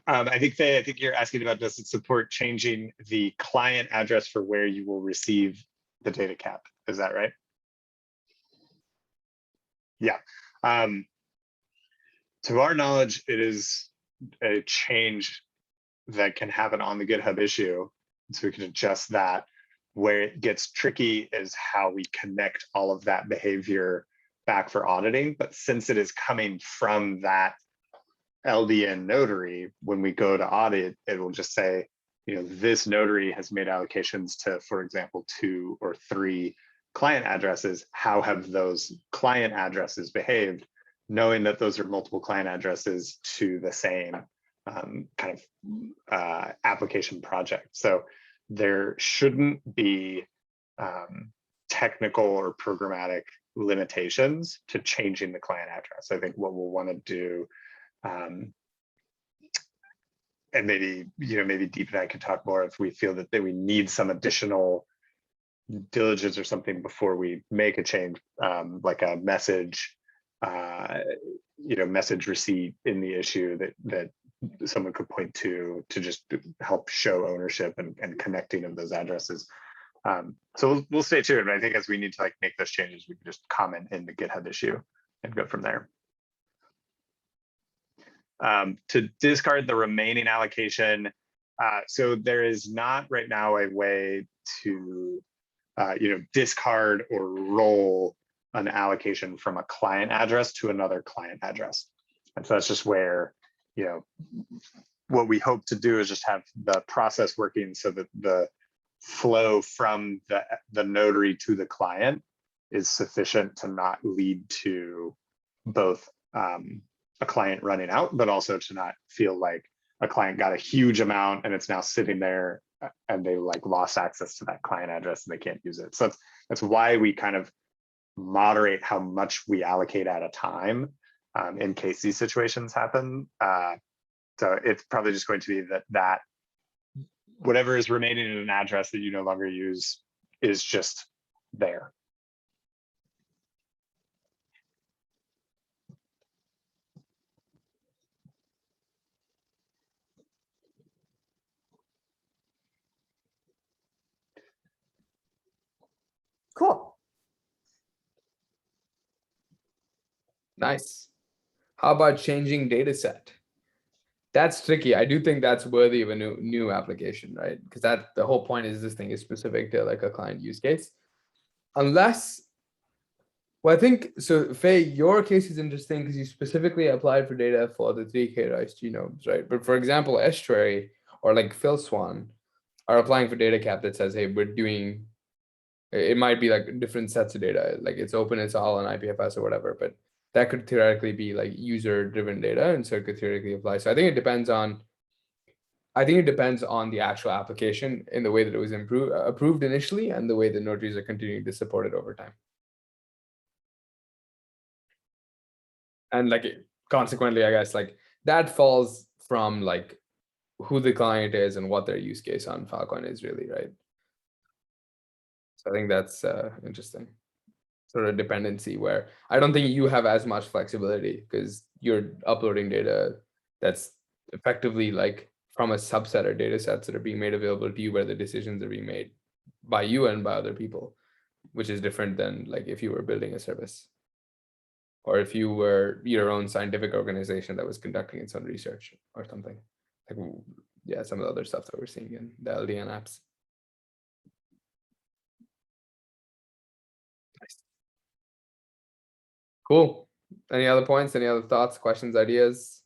I think you're asking about, does it support changing the client address for where you will receive the data cap? Is that right? Yeah. To our knowledge, it is a change that can happen on the GitHub issue. So we can adjust that. Where it gets tricky is how we connect all of that behavior back for auditing. But since it is coming from that LDN notary, when we go to audit, it will just say, this notary has made allocations to, for example, 2 or 3 client addresses. How have those client addresses behaved? Knowing that those are multiple client addresses to the same kind of application project. So there shouldn't be technical or programmatic limitations to changing the client address. I think what we'll want to do, and maybe Deep and I can talk more if we feel that we need some additional diligence or something before we make a change, like a message, message receipt in the issue that someone could point to just help show ownership and connecting of those addresses. So we'll stay tuned. But I think as we need to like make those changes, we can just comment in the GitHub issue and go from there. To discard the remaining allocation, so there is not right now a way to discard or roll an allocation from a client address to another client address. And so that's just where, what we hope to do is just have the process working so that the flow from the notary to the client is sufficient to not lead to both a client running out, but also to not feel like a client got a huge amount and it's now sitting there and they like lost access to that client address and they can't use it. So that's why we kind of moderate how much we allocate at a time in case these situations happen. So it's probably just going to be that whatever is remaining in an address that you no longer use is just there.
Cool.
Nice. How about changing data set? That's tricky. I do think that's worthy of a new application, right? Because that the whole point is this thing is specific to like a client use case. Unless, well, I think so. Faye, your case is interesting because you specifically applied for data for the 3 KRIS genomes, right? But for example, Estuary or like Phil Swan are applying for data cap that says, hey, we're doing. It might be like different sets of data, like it's open, it's all on IPFS or whatever, but that could theoretically be like user-driven data, and so it could theoretically apply. So I think it depends on the actual application in the way that it was approved initially and the way the notaries are continuing to support it over time. And like consequently, I guess like that falls from like who the client is and what their use case on Falcon is really, right? So I think that's interesting. Sort of dependency where I don't think you have as much flexibility because you're uploading data that's effectively like from a subset of data sets that are being made available to you where the decisions are being made by you and by other people, which is different than like if you were building a service or if you were your own scientific organization that was conducting its own research or something. Like, yeah, some of the other stuff that we're seeing in the LDN apps. Nice. Cool. Any other points? Any other thoughts, questions, ideas?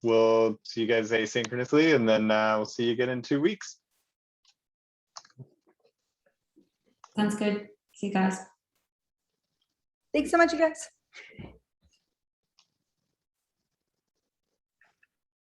We'll see you guys asynchronously, and then we'll see you again in 2 weeks.
Sounds good. See you guys.
Thanks so much, you guys.